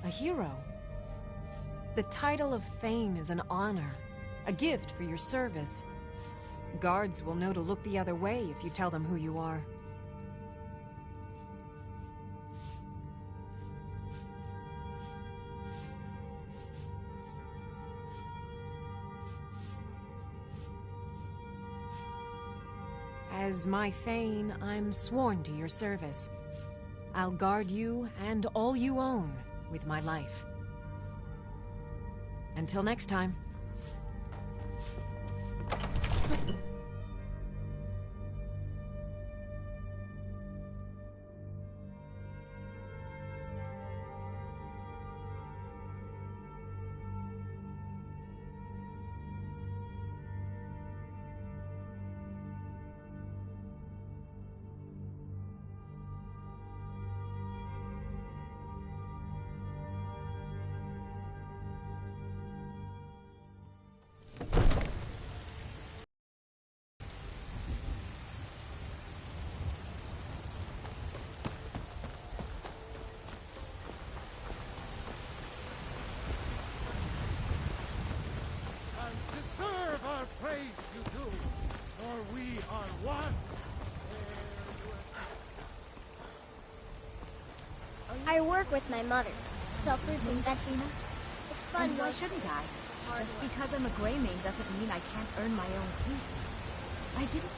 a hero. The title of Thane is an honor, a gift for your service. Guards will know to look the other way if you tell them who you are. As my Thane, I'm sworn to your service. I'll guard you and all you own with my life. Until next time. Serve our praise you do, for we are one. I work with my mother. Sell fruits and vegetables. It's fun. And why shouldn't I? Just because I'm a gray main doesn't mean I can't earn my own keep. I didn't...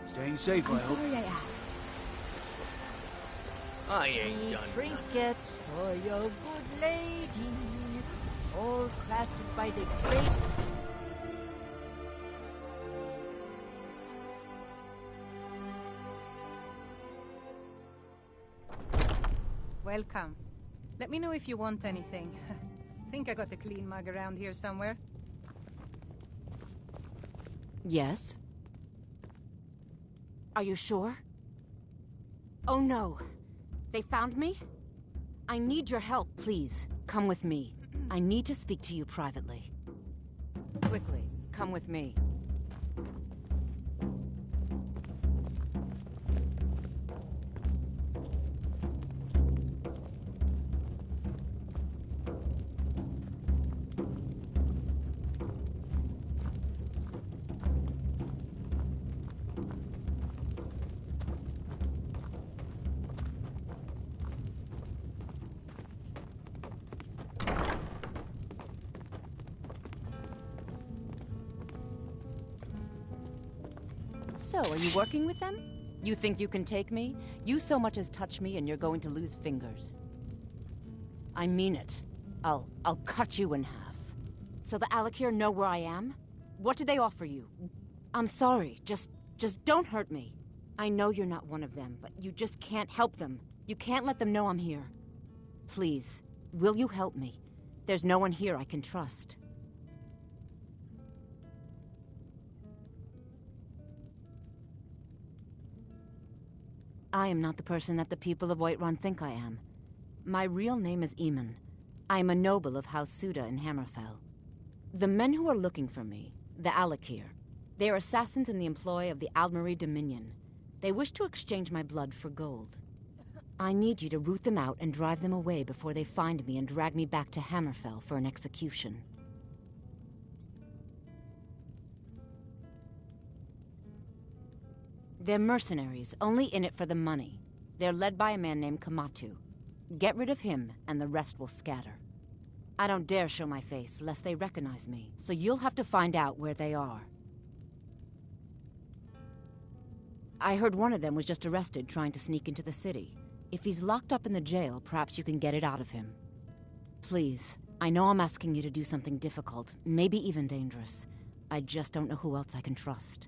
Staying safe, I I'm hope. sorry I asked. I ain't done Trinkets for your good lady, all crafted by the great... Welcome. Let me know if you want anything. Think I got a clean mug around here somewhere. Yes? Are you sure? Oh no. They found me? I need your help, please. Come with me. I need to speak to you privately. Quickly, come with me. So, are you working with them? You think you can take me? You so much as touch me and you're going to lose fingers. I mean it. I'll cut you in half. So the Alakir know where I am? What did they offer you? I'm sorry, just don't hurt me. I know you're not one of them, but you just can't help them. You can't let them know I'm here. Please, will you help me? There's no one here I can trust. I am not the person that the people of Whiterun think I am. My real name is Eamon. I am a noble of House Suda in Hammerfell. The men who are looking for me, the Alakir, they are assassins in the employ of the Aldmeri Dominion. They wish to exchange my blood for gold. I need you to root them out and drive them away before they find me and drag me back to Hammerfell for an execution. They're mercenaries, only in it for the money. They're led by a man named Kamatu. Get rid of him, and the rest will scatter. I don't dare show my face, lest they recognize me, so you'll have to find out where they are. I heard one of them was just arrested trying to sneak into the city. If he's locked up in the jail, perhaps you can get it out of him. Please, I know I'm asking you to do something difficult, maybe even dangerous. I just don't know who else I can trust.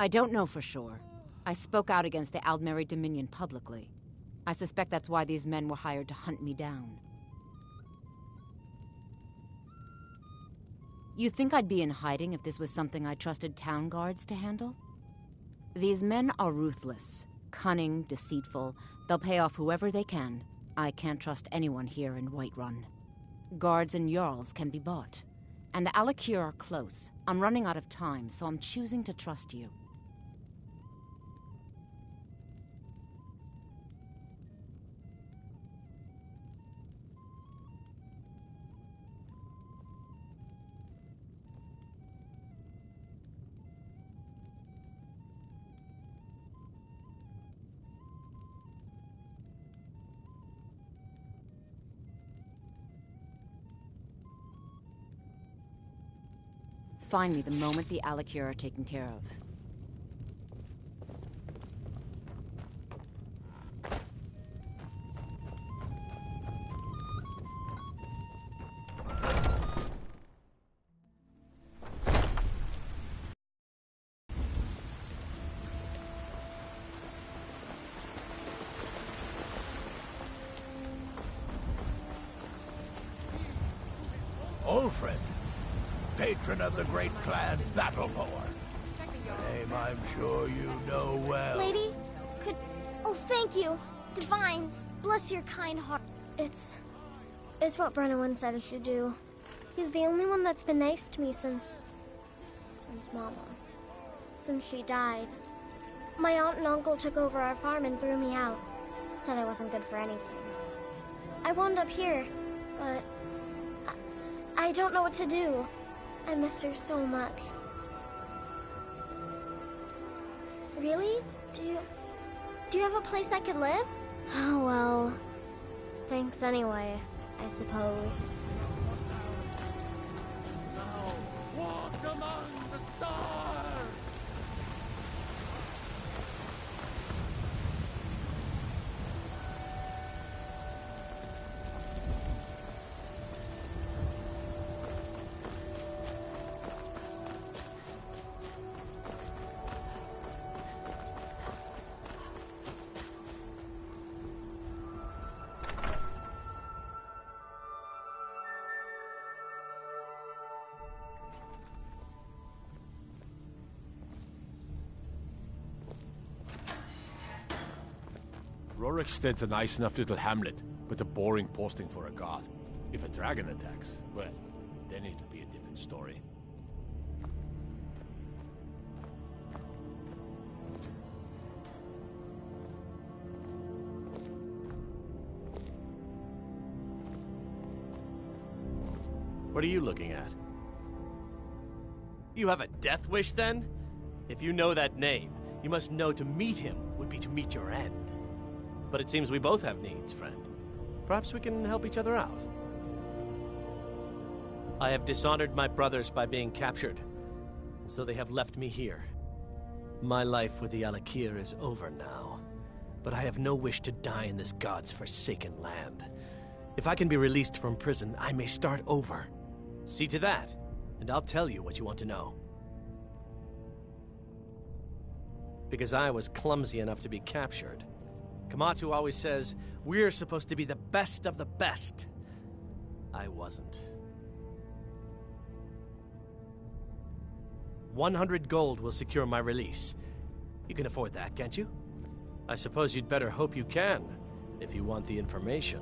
I don't know for sure. I spoke out against the Aldmeri Dominion publicly. I suspect that's why these men were hired to hunt me down. You think I'd be in hiding if this was something I trusted town guards to handle? These men are ruthless, cunning, deceitful. They'll pay off whoever they can. I can't trust anyone here in Whiterun. Guards and Jarls can be bought. And the Alakir are close. I'm running out of time, so I'm choosing to trust you. Find me the moment the Alakir are taken care of. Old friend. Patron of the great clan Battleborn. Name I'm sure you know well. Lady, could... Oh, thank you. Divines, bless your kind heart. It's what Brennan said I should do. He's the only one that's been nice to me since Mama. Since she died. My aunt and uncle took over our farm and threw me out. Said I wasn't good for anything. I wound up here, but I don't know what to do. I miss her so much. Really? Do you have a place I could live? Oh, well, thanks anyway, I suppose. Now, walk among the stars! Rorikstead's a nice enough little hamlet, but a boring posting for a god. If a dragon attacks, well, then it'll be a different story. What are you looking at? You have a death wish, then? If you know that name, you must know to meet him would be to meet your end. But it seems we both have needs, friend. Perhaps we can help each other out. I have dishonored my brothers by being captured, and so they have left me here. My life with the Alakir is over now, but I have no wish to die in this god's forsaken land. If I can be released from prison, I may start over. See to that, and I'll tell you what you want to know. Because I was clumsy enough to be captured. Kamatu always says, we're supposed to be the best of the best. I wasn't. 100 gold will secure my release. You can afford that, can't you? I suppose you'd better hope you can, if you want the information.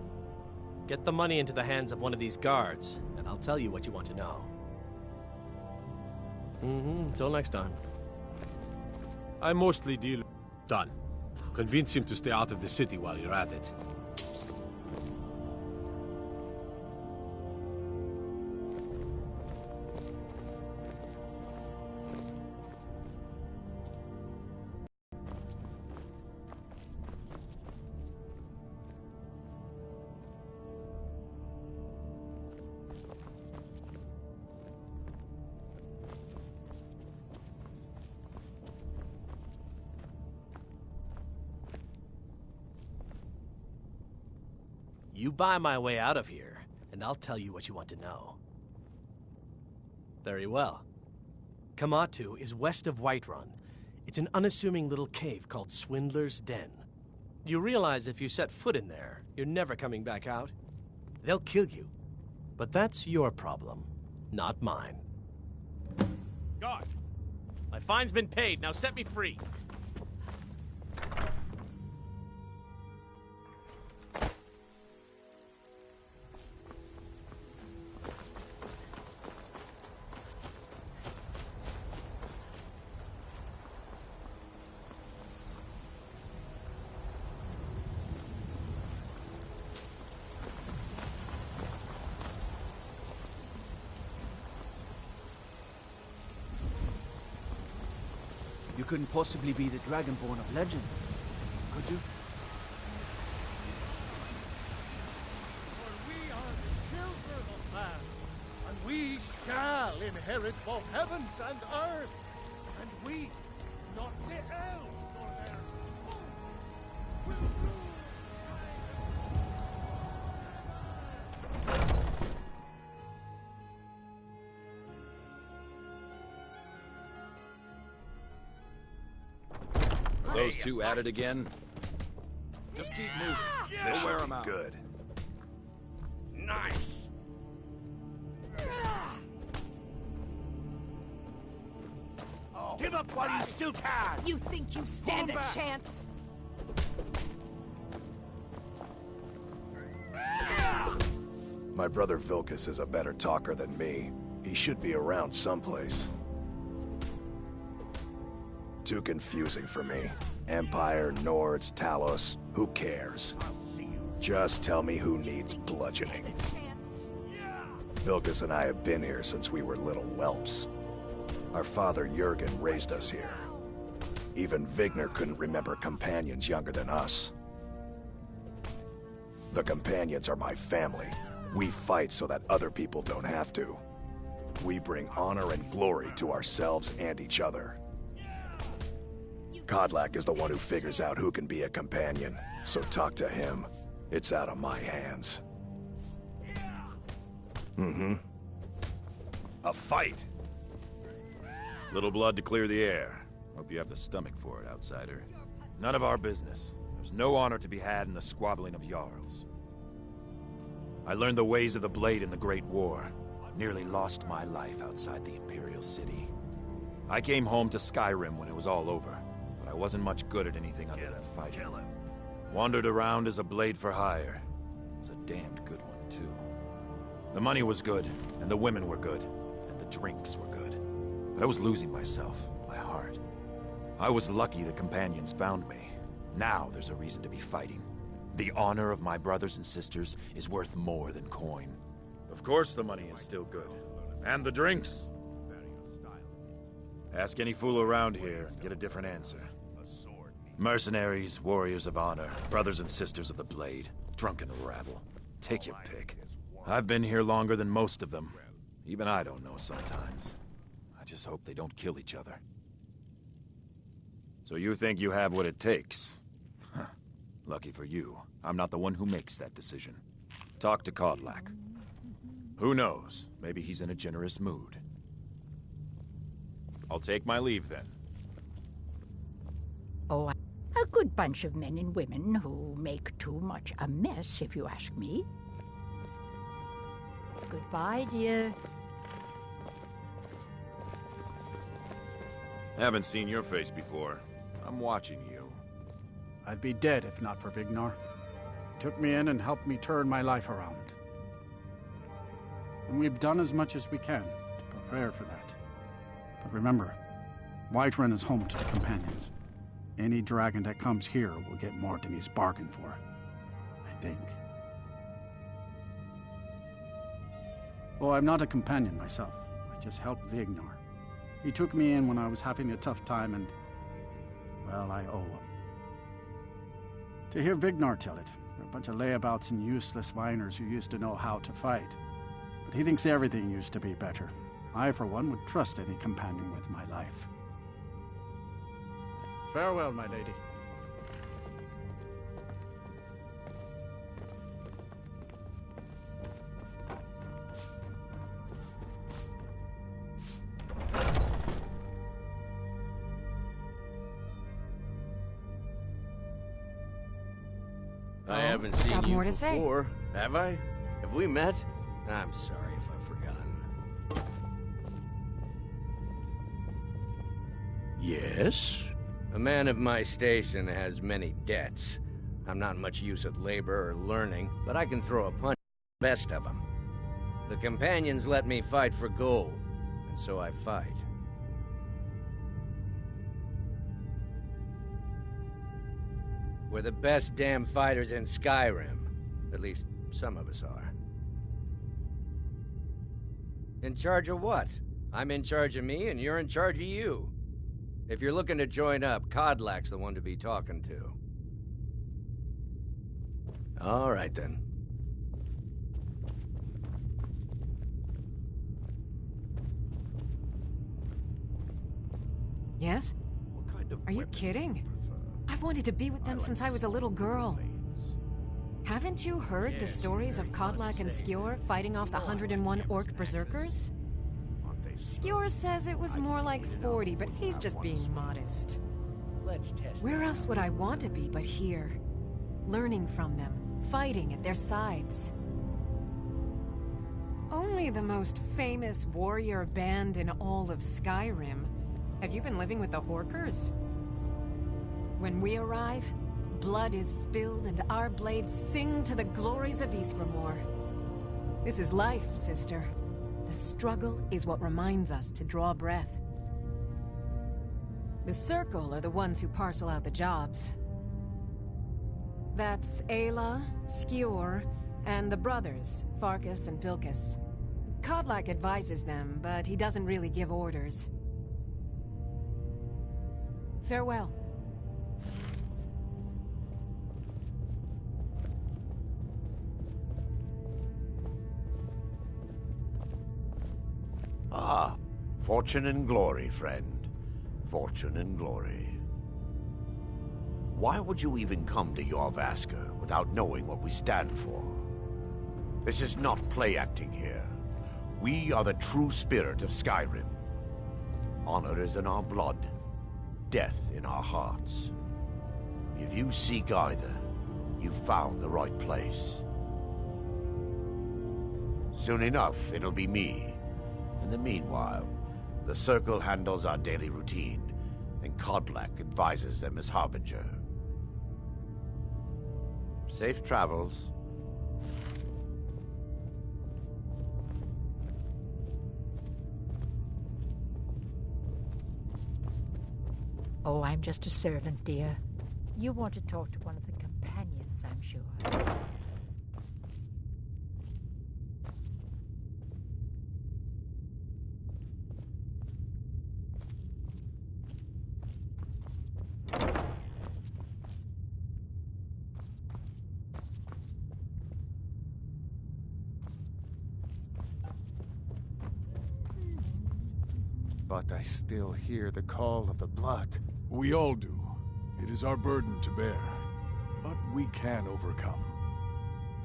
Get the money into the hands of one of these guards, and I'll tell you what you want to know. Until next time. I mostly deal... Done. Convince him to stay out of the city while you're at it. You buy my way out of here, and I'll tell you what you want to know. Very well. Kamatu is west of Whiterun. It's an unassuming little cave called Swindler's Den. You realize if you set foot in there, you're never coming back out. They'll kill you. But that's your problem, not mine. Guard! My fine's been paid, now set me free! couldn't possibly be the Dragonborn of legend, could you? For we are the children of man, and we shall inherit both heavens and earth. And we, not the elves or their foes, will rule. Those two at it again? Just keep moving. We'll wear them out. Good. Nice. Give up while you still can. You think you stand a chance? My brother Vilkas is a better talker than me. He should be around someplace. Too confusing for me. Empire, Nords, Talos, who cares? Just tell me who needs bludgeoning. Vilkas and I have been here since we were little whelps. Our father Jurgen raised us here. Even Vigner couldn't remember companions younger than us. The companions are my family. We fight so that other people don't have to. We bring honor and glory to ourselves and each other. Kodlak is the one who figures out who can be a companion, so talk to him. It's out of my hands. Mm-hmm. A fight! Little blood to clear the air. Hope you have the stomach for it, outsider. None of our business. There's no honor to be had in the squabbling of Jarls. I learned the ways of the blade in the Great War. Nearly lost my life outside the Imperial City. I came home to Skyrim when it was all over, but I wasn't much good at anything other than fighting. Wandered around as a blade for hire. It was a damned good one, too. The money was good, and the women were good, and the drinks were good. But I was losing myself, my heart. I was lucky the companions found me. Now there's a reason to be fighting. The honor of my brothers and sisters is worth more than coin. Of course the money is still good. And the drinks. Ask any fool around here and get a different answer. Mercenaries, warriors of honor, brothers and sisters of the blade, drunken rabble. Take your pick. I've been here longer than most of them. Even I don't know sometimes. I just hope they don't kill each other. So you think you have what it takes? Huh. Lucky for you, I'm not the one who makes that decision. Talk to Kodlak. Who knows? Maybe he's in a generous mood. I'll take my leave then. Oh, a good bunch of men and women who make too much a mess, if you ask me. Goodbye, dear. Haven't seen your face before. I'm watching you. I'd be dead if not for Vignar. He took me in and helped me turn my life around. And we've done as much as we can to prepare for that. But remember, Whiterun is home to the companions. Any dragon that comes here will get more than he's bargained for, I think. Oh, I'm not a companion myself. I just helped Vignar. He took me in when I was having a tough time and, well, I owe him. To hear Vignar tell it, they're a bunch of layabouts and useless whiners who used to know how to fight. But he thinks everything used to be better. I, for one, would trust any companion with my life. Farewell, my lady. I haven't seen Got you more to say. before, have I? Have we met? I'm sorry if I've forgotten. Yes? A man of my station has many debts. I'm not much use at labor or learning, but I can throw a punch at the best of them. The companions let me fight for gold, and so I fight. We're the best damn fighters in Skyrim. At least, some of us are. In charge of what? I'm in charge of me, and you're in charge of you. If you're looking to join up, Kodlak's the one to be talking to. All right, then. Yes? Are you kidding? I've wanted to be with them since I was a little girl. Haven't you heard the stories of Kodlak and Skjor fighting off the 101 orc berserkers? Skjor says it was more like 40, but he's just being modest. Where else would I want to be but here? Learning from them, fighting at their sides. Only the most famous warrior band in all of Skyrim. Have you been living with the Horkers? When we arrive, blood is spilled and our blades sing to the glories of Ysgramor. This is life, sister. The struggle is what reminds us to draw breath. The Circle are the ones who parcel out the jobs. That's Ayla, Skjor, and the brothers, Farkas and Vilkas. Kodlak advises them, but he doesn't really give orders. Farewell. Ah, fortune and glory, friend. Fortune and glory. Why would you even come to Jorrvaskr without knowing what we stand for? This is not play acting here. We are the true spirit of Skyrim. Honor is in our blood, death in our hearts. If you seek either, you've found the right place. Soon enough, it'll be me. In the meanwhile, the Circle handles our daily routine, and Kodlak advises them as Harbinger. Safe travels. Oh, I'm just a servant, dear. You want to talk to one of the companions, I'm sure. But I still hear the call of the blood. We all do. It is our burden to bear. But we can overcome.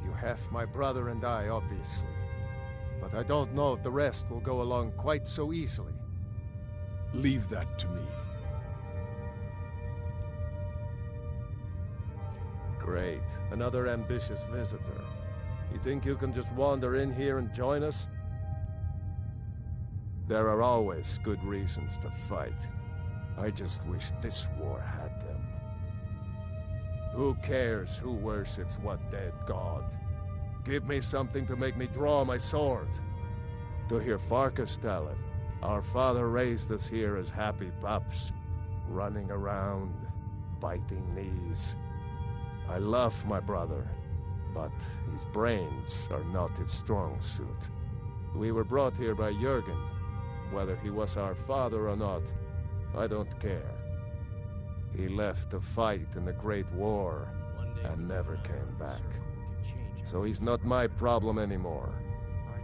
You have my brother and I, obviously. But I don't know if the rest will go along quite so easily. Leave that to me. Great. Another ambitious visitor. You think you can just wander in here and join us? There are always good reasons to fight. I just wish this war had them. Who cares who worships what dead god? Give me something to make me draw my sword. To hear Farkas tell it, our father raised us here as happy pups, running around, biting knees. I love my brother, but his brains are not his strong suit. We were brought here by Jurgen. Whether he was our father or not, I don't care. He left to fight in the Great War and never came back. So he's not my problem anymore.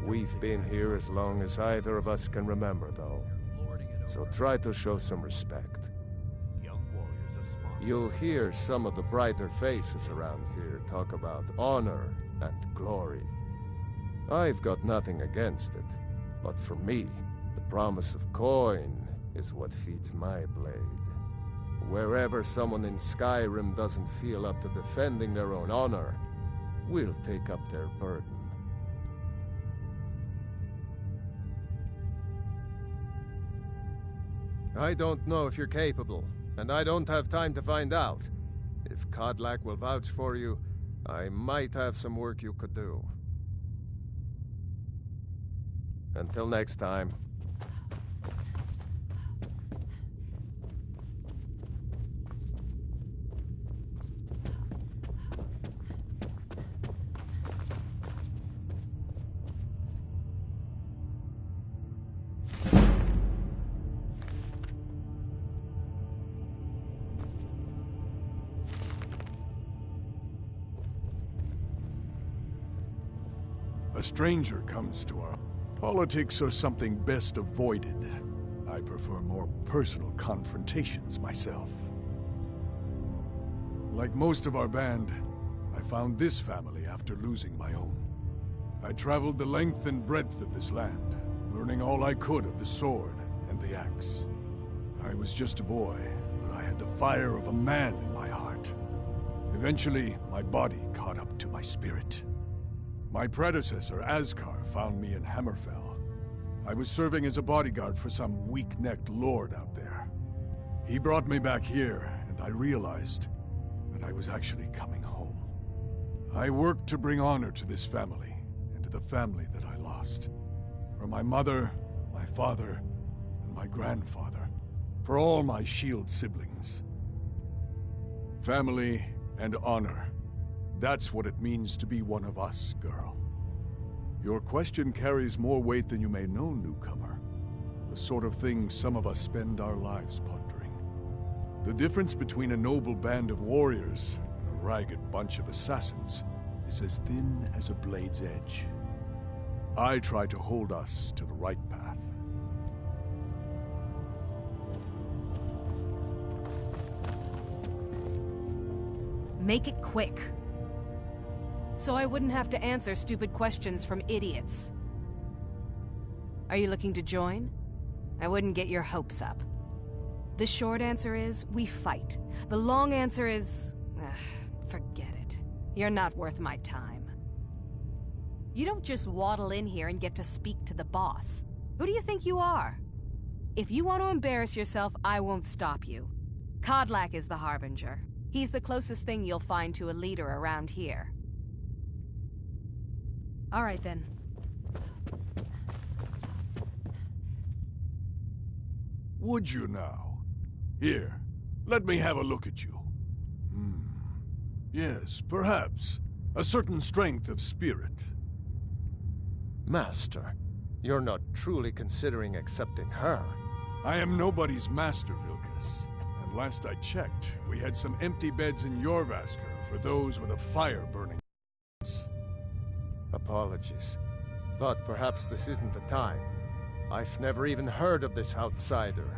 We've been here as long as either of us can remember, though. So try to show some respect. You'll hear some of the brighter faces around here talk about honor and glory. I've got nothing against it, but for me, the promise of coin is what feeds my blade. Wherever someone in Skyrim doesn't feel up to defending their own honor, we'll take up their burden. I don't know if you're capable, and I don't have time to find out. If Kodlak will vouch for you, I might have some work you could do. Until next time. A stranger comes to our... Politics are something best avoided. I prefer more personal confrontations myself. Like most of our band, I found this family after losing my own. I traveled the length and breadth of this land, learning all I could of the sword and the axe. I was just a boy, but I had the fire of a man in my heart. Eventually, my body caught up to my spirit. My predecessor, Askar, found me in Hammerfell. I was serving as a bodyguard for some weak-necked lord out there. He brought me back here, and I realized that I was actually coming home. I worked to bring honor to this family, and to the family that I lost. For my mother, my father, and my grandfather. For all my shield siblings. Family and honor. That's what it means to be one of us, girl. Your question carries more weight than you may know, newcomer. The sort of thing some of us spend our lives pondering. The difference between a noble band of warriors and a ragged bunch of assassins is as thin as a blade's edge. I try to hold us to the right path. Make it quick. So I wouldn't have to answer stupid questions from idiots. Are you looking to join? I wouldn't get your hopes up. The short answer is, we fight. The long answer is... forget it. You're not worth my time. You don't just waddle in here and get to speak to the boss. Who do you think you are? If you want to embarrass yourself, I won't stop you. Kodlak is the Harbinger. He's the closest thing you'll find to a leader around here. All right, then. Would you now? Here, let me have a look at you. Yes, perhaps. A certain strength of spirit. Master, you're not truly considering accepting her. I am nobody's master, Vilkas. And last I checked, we had some empty beds in Jorvaskr for those with a fire burning. Apologies, but perhaps this isn't the time. I've never even heard of this outsider.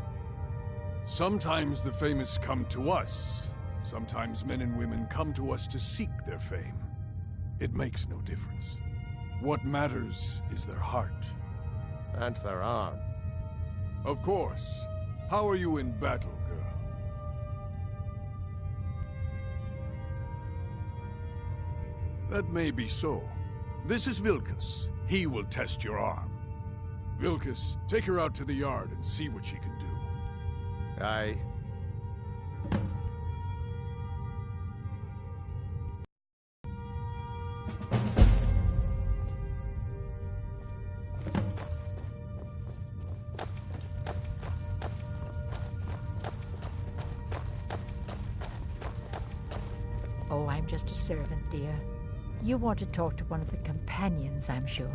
Sometimes the famous come to us. Sometimes men and women come to us to seek their fame. It makes no difference. What matters is their heart. And their arm. Of course. How are you in battle, girl? That may be so. This is Vilkas. He will test your arm. Vilkas, take her out to the yard and see what she can do. Aye. Oh, I'm just a servant, dear. You want to talk to one of the companions, I'm sure.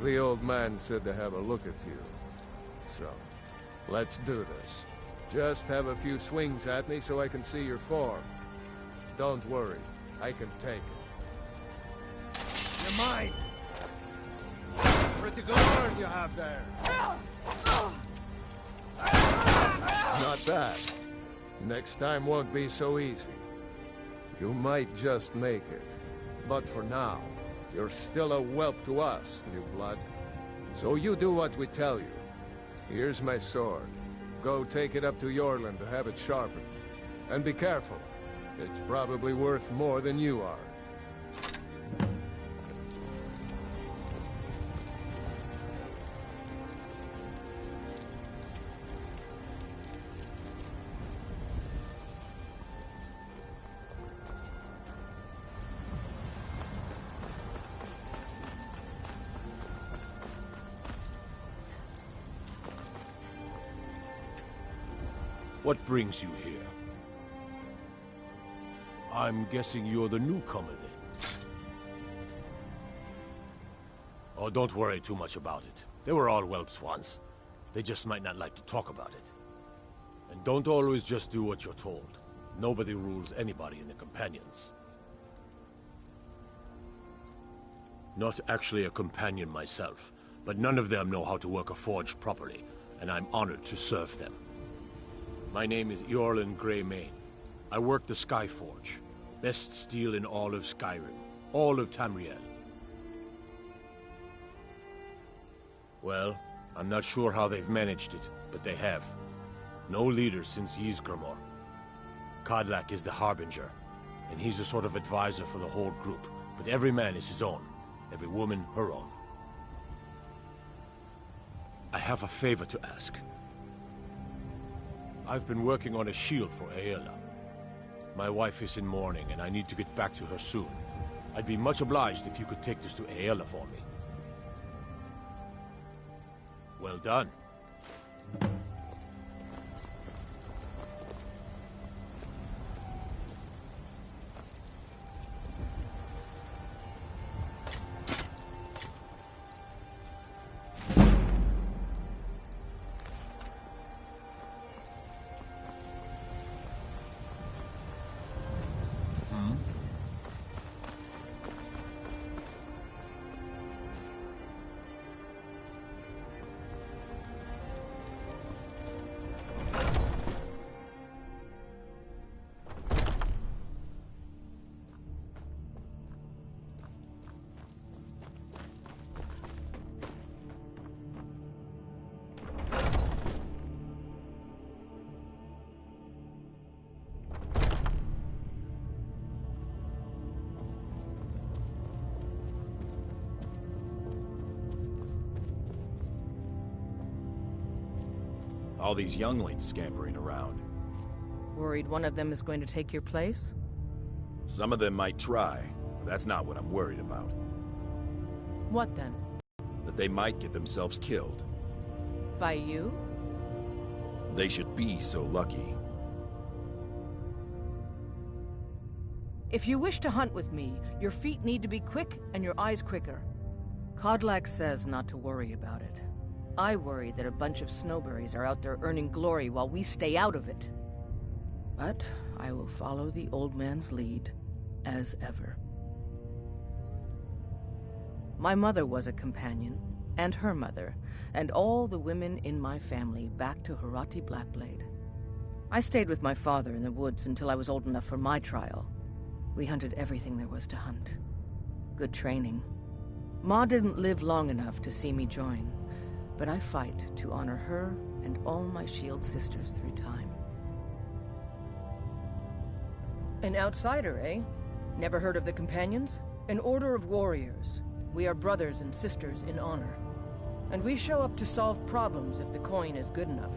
The old man said to have a look at you. So, let's do this. Just have a few swings at me so I can see your form. Don't worry, I can take it. You're mine! Pretty good arm you have there. Not bad. Next time won't be so easy. You might just make it. But for now, you're still a whelp to us, new blood. So you do what we tell you. Here's my sword. Go take it up to Yorland to have it sharpened. And be careful. It's probably worth more than you are. What brings you here? I'm guessing you're the newcomer then. Oh, don't worry too much about it. They were all whelps once. They just might not like to talk about it. And don't always just do what you're told. Nobody rules anybody in the Companions. Not actually a companion myself, but none of them know how to work a forge properly, and I'm honored to serve them. My name is Eorlin Greymane. I work the Skyforge. Best steel in all of Skyrim. All of Tamriel. Well, I'm not sure how they've managed it, but they have. No leader since Ysgramor. Kodlak is the Harbinger, and he's a sort of advisor for the whole group, but every man is his own. Every woman, her own. I have a favor to ask. I've been working on a shield for Aela. My wife is in mourning, and I need to get back to her soon. I'd be much obliged if you could take this to Aela for me. Well done. All these younglings scampering around. Worried one of them is going to take your place? Some of them might try, but that's not what I'm worried about. What then? That they might get themselves killed. By you? They should be so lucky. If you wish to hunt with me, your feet need to be quick and your eyes quicker. Kodlak says not to worry about it. I worry that a bunch of snowberries are out there earning glory while we stay out of it. But I will follow the old man's lead, as ever. My mother was a companion, and her mother, and all the women in my family back to Harati Blackblade. I stayed with my father in the woods until I was old enough for my trial. We hunted everything there was to hunt. Good training. Ma didn't live long enough to see me join, but I fight to honor her and all my shield sisters through time. An outsider, eh? Never heard of the Companions? An order of warriors. We are brothers and sisters in honor. And we show up to solve problems if the coin is good enough.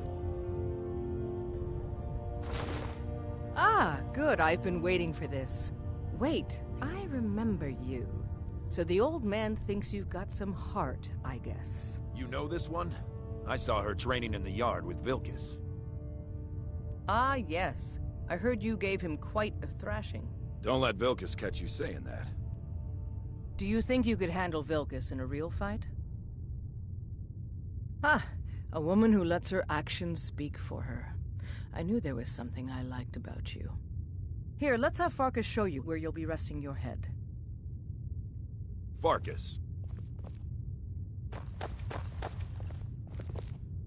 Ah, good. I've been waiting for this. Wait, I remember you. So the old man thinks you've got some heart, I guess. You know this one? I saw her training in the yard with Vilkis. Ah, yes. I heard you gave him quite a thrashing. Don't let Vilkis catch you saying that. Do you think you could handle Vilkis in a real fight? Ah, a woman who lets her actions speak for her. I knew there was something I liked about you. Here, let's have Farkas show you where you'll be resting your head. Farkas.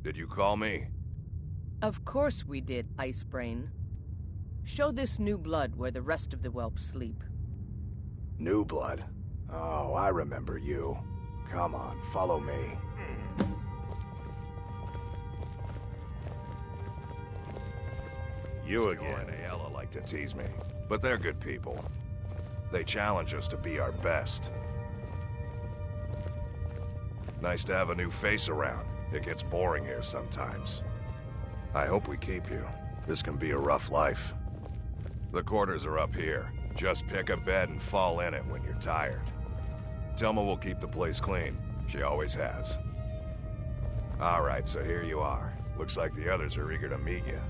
Did you call me? Of course we did, Icebrain. Show this new blood where the rest of the whelps sleep. New blood? Oh, I remember you. Come on, follow me. You again. And Aela like to tease me, but they're good people. They challenge us to be our best. Nice to have a new face around. It gets boring here sometimes. I hope we keep you. This can be a rough life. The quarters are up here. Just pick a bed and fall in it when you're tired. Telma will keep the place clean. She always has. All right, so here you are. Looks like the others are eager to meet you.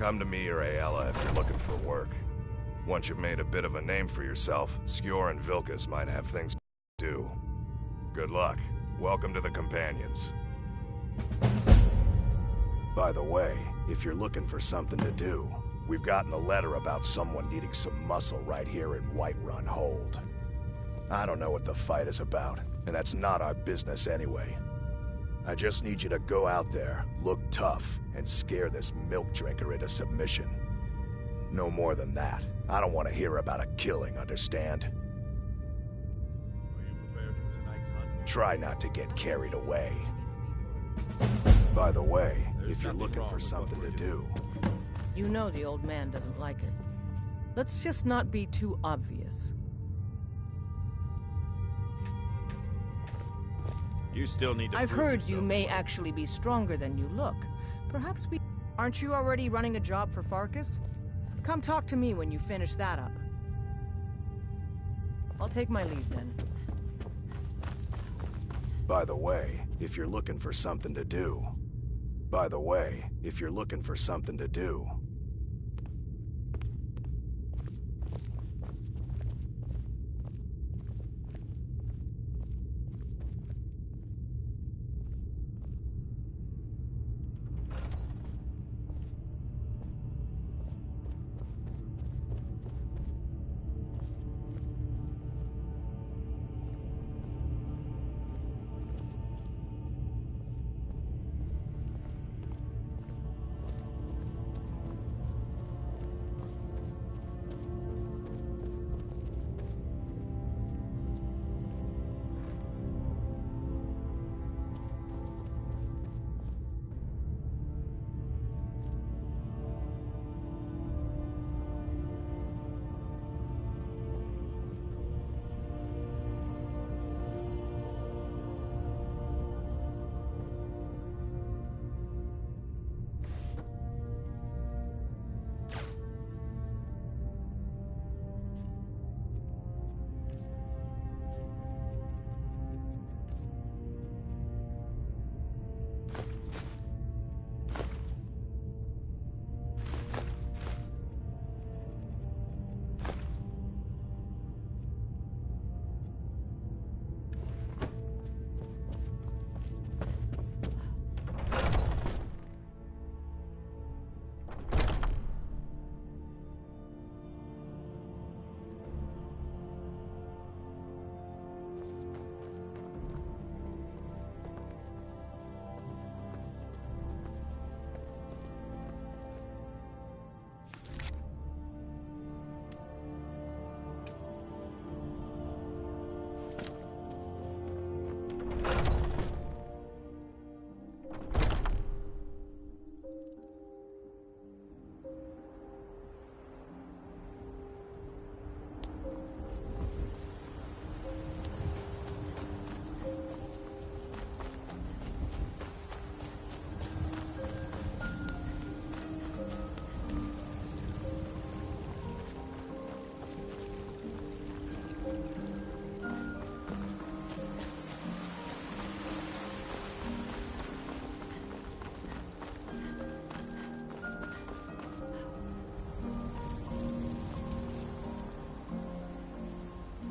Come to me or Ayala if you're looking for work. Once you've made a bit of a name for yourself, Skjor and Vilkas might have things to do. Good luck. Welcome to the Companions. By the way, if you're looking for something to do, we've gotten a letter about someone needing some muscle right here in Whiterun Hold. I don't know what the fight is about, and that's not our business anyway. I just need you to go out there, look tough, and scare this milk drinker into submission. No more than that. I don't want to hear about a killing, understand? Are you prepared for tonight's hunt? Try not to get carried away. By the way, if you're looking for something to do... You know the old man doesn't like it. Let's just not be too obvious. You still need to I've prove heard yourself. you may actually be stronger than you look. Perhaps we... Aren't you already running a job for Farkas? Come talk to me when you finish that up. I'll take my leave then. By the way, if you're looking for something to do... By the way, if you're looking for something to do...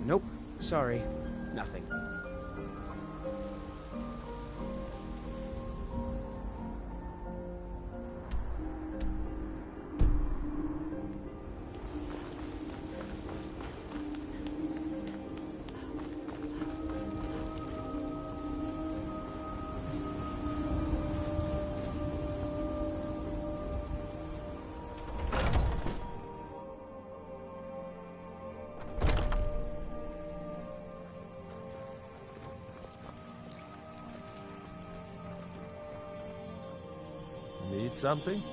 Nope. Sorry. Nothing. Need something?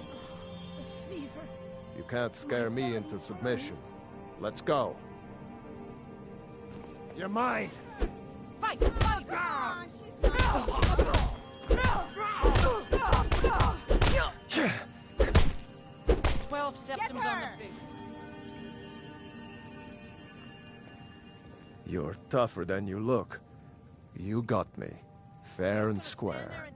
Fever. You can't scare me into submission. Let's go. You're mine! Fight! Fight! 12 septums on the big. You're tougher than you look. You got me. Fair and square.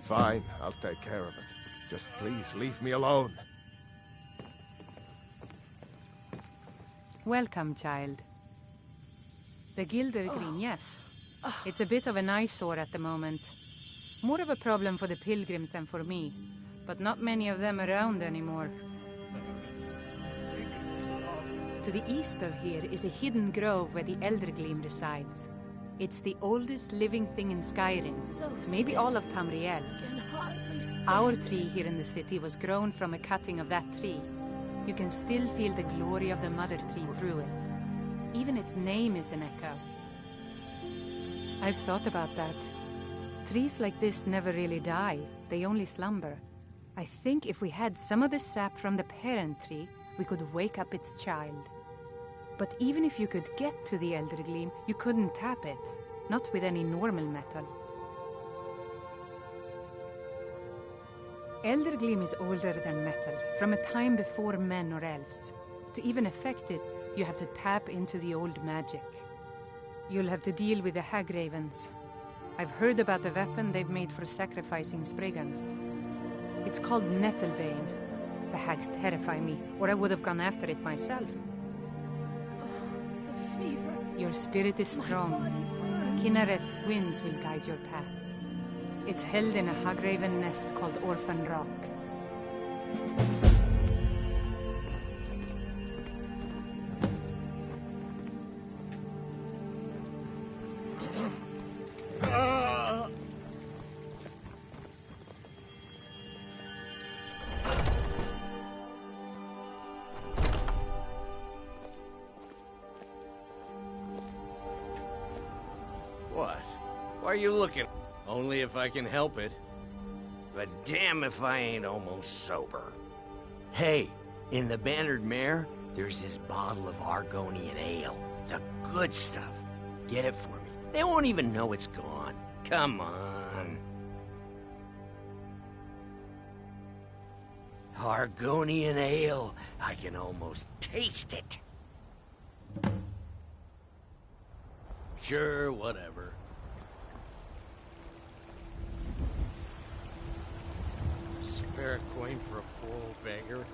Fine, I'll take care of it. Just please leave me alone. Welcome, child. The Gildergreen, yes. It's a bit of an eyesore at the moment. More of a problem for the pilgrims than for me, but not many of them around anymore. To the east of here is a hidden grove where the Eldergleam resides. It's the oldest living thing in Skyrim, maybe all of Tamriel. Our tree here in the city was grown from a cutting of that tree. You can still feel the glory of the mother tree through it. Even its name is an echo. I've thought about that. Trees like this never really die, they only slumber. I think if we had some of the sap from the parent tree, we could wake up its child. But even if you could get to the Eldergleam, you couldn't tap it. Not with any normal metal. Eldergleam is older than metal, from a time before men or elves. To even affect it, you have to tap into the old magic. You'll have to deal with the hag ravens. I've heard about the weapon they've made for sacrificing Spriggans. It's called Nettlebane. The hags terrify me, or I would have gone after it myself. The fever. Your spirit is strong. Kinnared's winds will guide your path. It's held in a hagraven nest called Orphan Rock. What? Why are you looking? Only if I can help it. But damn if I ain't almost sober. Hey, in the Bannered Mare, there's this bottle of Argonian ale. The good stuff. Get it for me. They won't even know it's gone. Come on. Argonian ale. I can almost taste it. Sure, whatever. Spare a coin for a poor old beggar.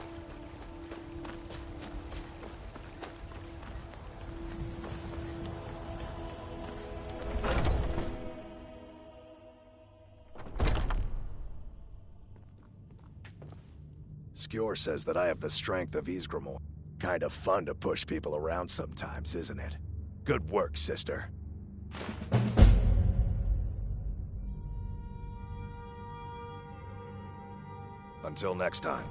Skjor says that I have the strength of Ysgramor. Kind of fun to push people around sometimes, isn't it? Good work, sister. Until next time.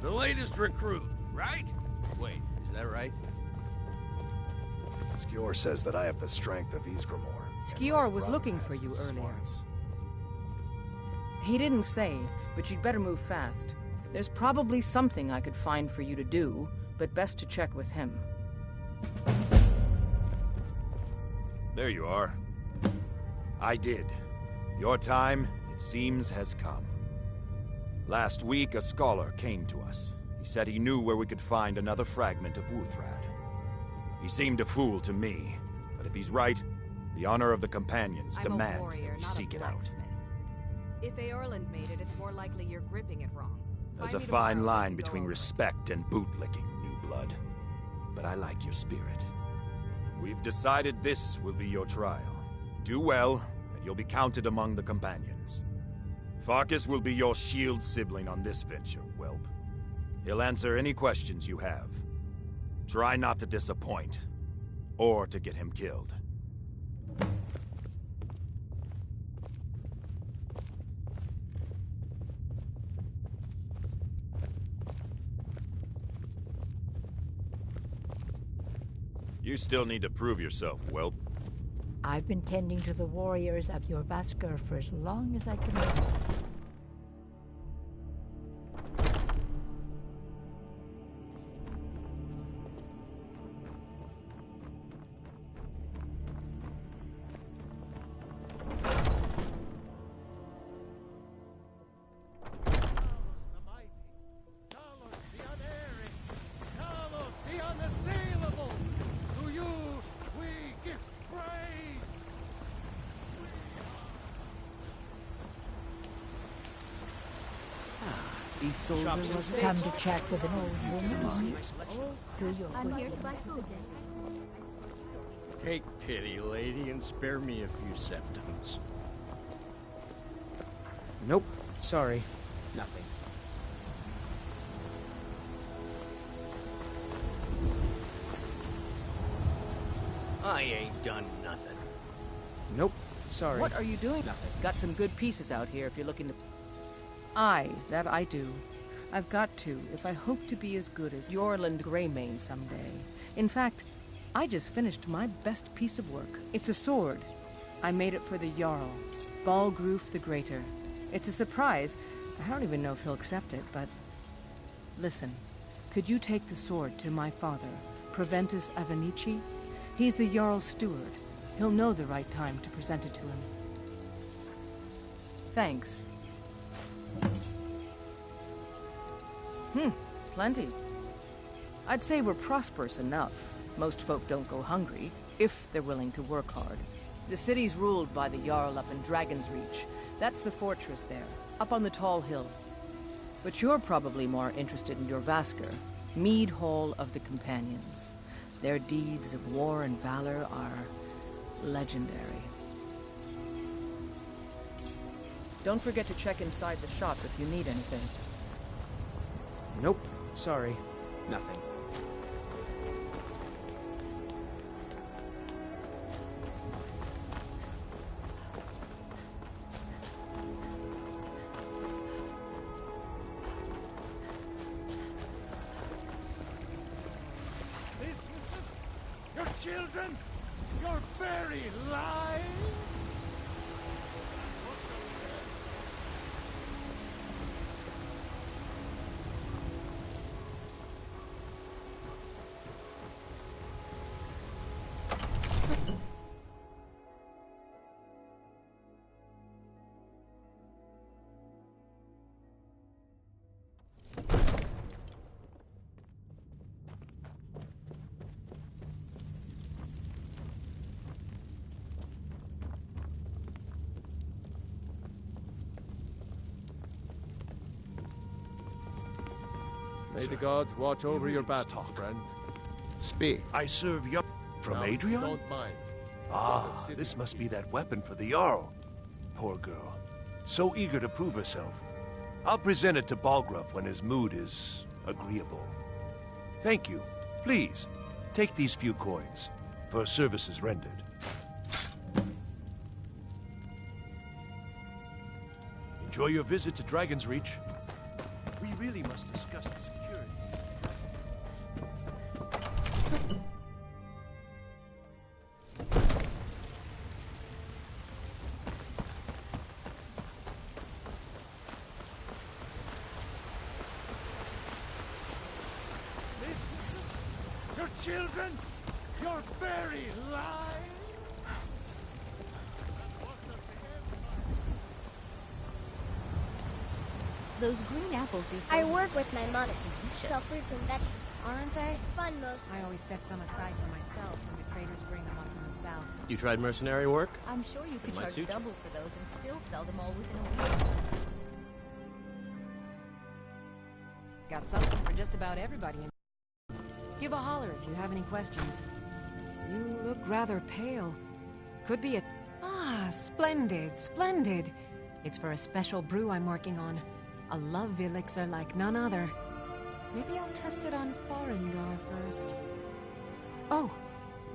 The latest recruit, right? Wait, is that right? Skjor says that I have the strength of Ysgramor. Skjor was looking for you earlier. He didn't say, but you'd better move fast. There's probably something I could find for you to do, but best to check with him. There you are. I did. Your time, it seems, has come. Last week, a scholar came to us. He said he knew where we could find another fragment of Wuthrad. He seemed a fool to me, but if he's right, the honor of the companions demand that we seek it out. If Eorland made it, it's more likely you're gripping it wrong. There's a fine line between respect and bootlicking, new blood. But I like your spirit. We've decided this will be your trial. Do well, and you'll be counted among the companions. Farkas will be your shield sibling on this venture, whelp. He'll answer any questions you have. Try not to disappoint, or to get him killed. You still need to prove yourself, whelp. I've been tending to the warriors of your Vasker for as long as I can remember. Come to chat with an old woman. I'm here to buy food. Take pity, lady, and spare me a few septims. Nope. Sorry. Nothing. I ain't done nothing. Nope. Sorry. What are you doing? Nothing. Got some good pieces out here if you're looking to... That I do. I've got to, if I hope to be as good as Yorland Greymane someday. In fact, I just finished my best piece of work. It's a sword. I made it for the Jarl, Balgroof the Greater. It's a surprise. I don't even know if he'll accept it, but... Listen, could you take the sword to my father, Proventus Avenici? He's the Jarl's steward. He'll know the right time to present it to him. Thanks. Plenty. I'd say we're prosperous enough. Most folk don't go hungry, if they're willing to work hard. The city's ruled by the Jarl up in Dragon's Reach. That's the fortress there, up on the tall hill. But you're probably more interested in your Vasker, Mead Hall of the Companions. Their deeds of war and valor are legendary. Don't forget to check inside the shop if you need anything. Nope. Sorry. Nothing. Businesses? Your children? Your very lives? May the gods watch over your battles, friend. Speak. I serve you From now, Adrian? Don't mind. Ah, this must be that weapon for the Jarl. Poor girl. So eager to prove herself. I'll present it to Balgruf when his mood is agreeable. Thank you. Please, take these few coins for services rendered. Enjoy your visit to Dragon's Reach. We really must discuss the security. Businesses? Your children? Your very lives? Those green apples you I sold. work with my mother. Delicious. Sell fruits and vegetables. Aren't they? It's fun most. I always set some aside for myself when the traders bring them up from the south. You tried mercenary work? I'm sure you could It might charge suit you. double for those and still sell them all within a week. Got something for just about everybody. Give a holler if you have any questions. You look rather pale. Could be a... Ah, splendid, splendid. It's for a special brew I'm working on. A love elixir like none other. Maybe I'll test it on Farengar first. Oh,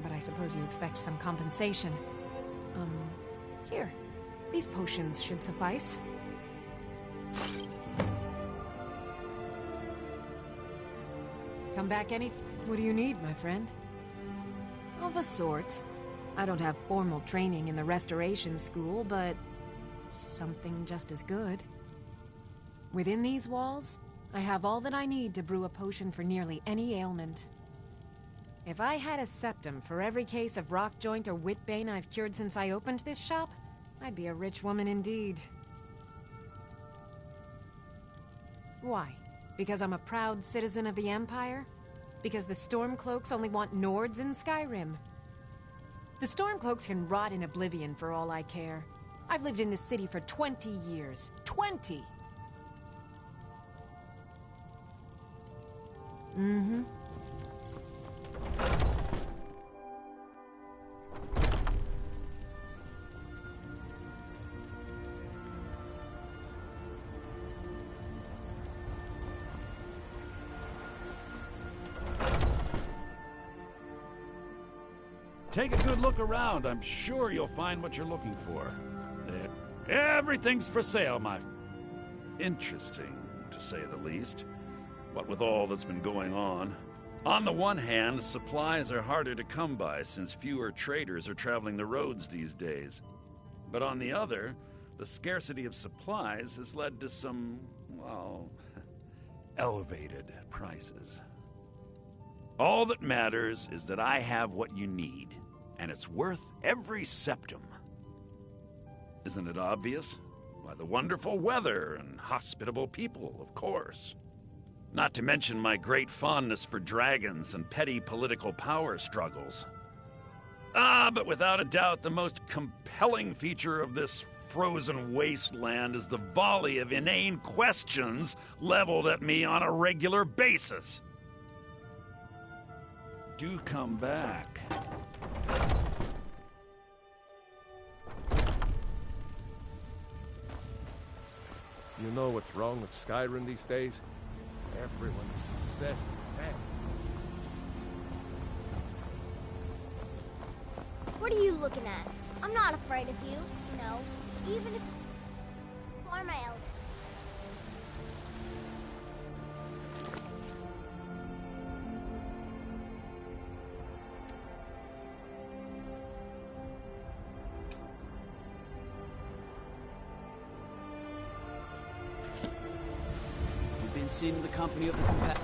but I suppose you expect some compensation. Here. These potions should suffice. Come back any... What do you need, my friend? Of a sort. I don't have formal training in the restoration school, but something just as good. Within these walls, I have all that I need to brew a potion for nearly any ailment. If I had a septum for every case of rock joint or whitbane I've cured since I opened this shop, I'd be a rich woman indeed. Why? Because I'm a proud citizen of the Empire? Because the Stormcloaks only want Nords in Skyrim? The Stormcloaks can rot in oblivion for all I care. I've lived in this city for 20 years. 20! Mm-hmm. Take a good look around. I'm sure you'll find what you're looking for. Everything's for sale, my... Interesting, to say the least. What with all that's been going on. On the one hand, supplies are harder to come by since fewer traders are traveling the roads these days. But on the other, the scarcity of supplies has led to some, well, elevated prices. All that matters is that I have what you need, and it's worth every septum. Isn't it obvious? Why, the wonderful weather and hospitable people, of course. Not to mention my great fondness for dragons and petty political power struggles. But without a doubt, the most compelling feature of this frozen wasteland is the volley of inane questions leveled at me on a regular basis. Do come back. You know what's wrong with Skyrim these days? Everyone's obsessed with that. What are you looking at? I'm not afraid of you, no. Even if you are my elder. Seen in the company of the companion.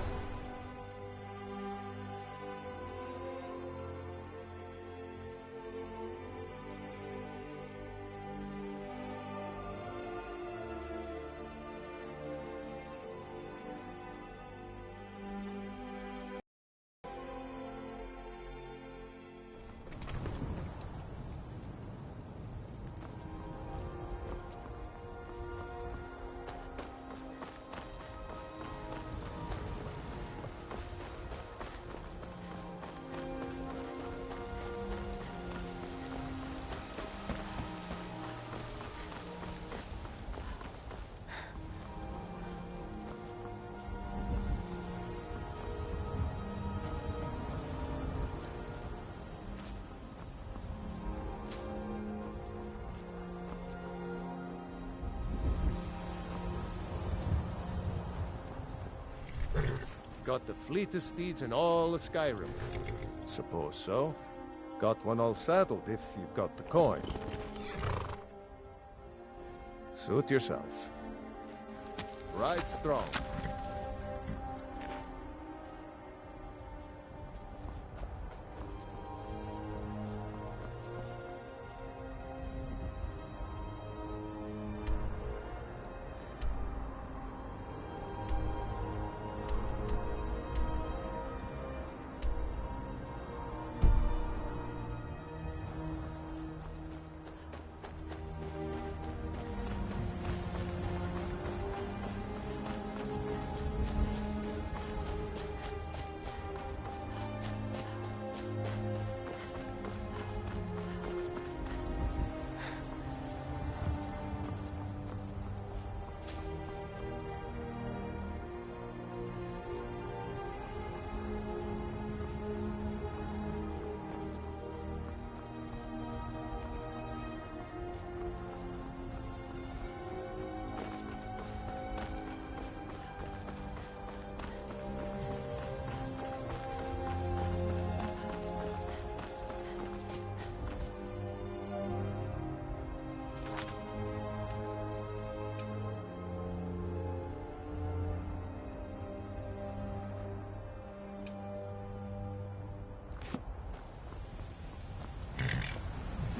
Got the fleetest steeds in all of Skyrim. Suppose so. Got one all saddled if you've got the coin. Suit yourself. Ride strong.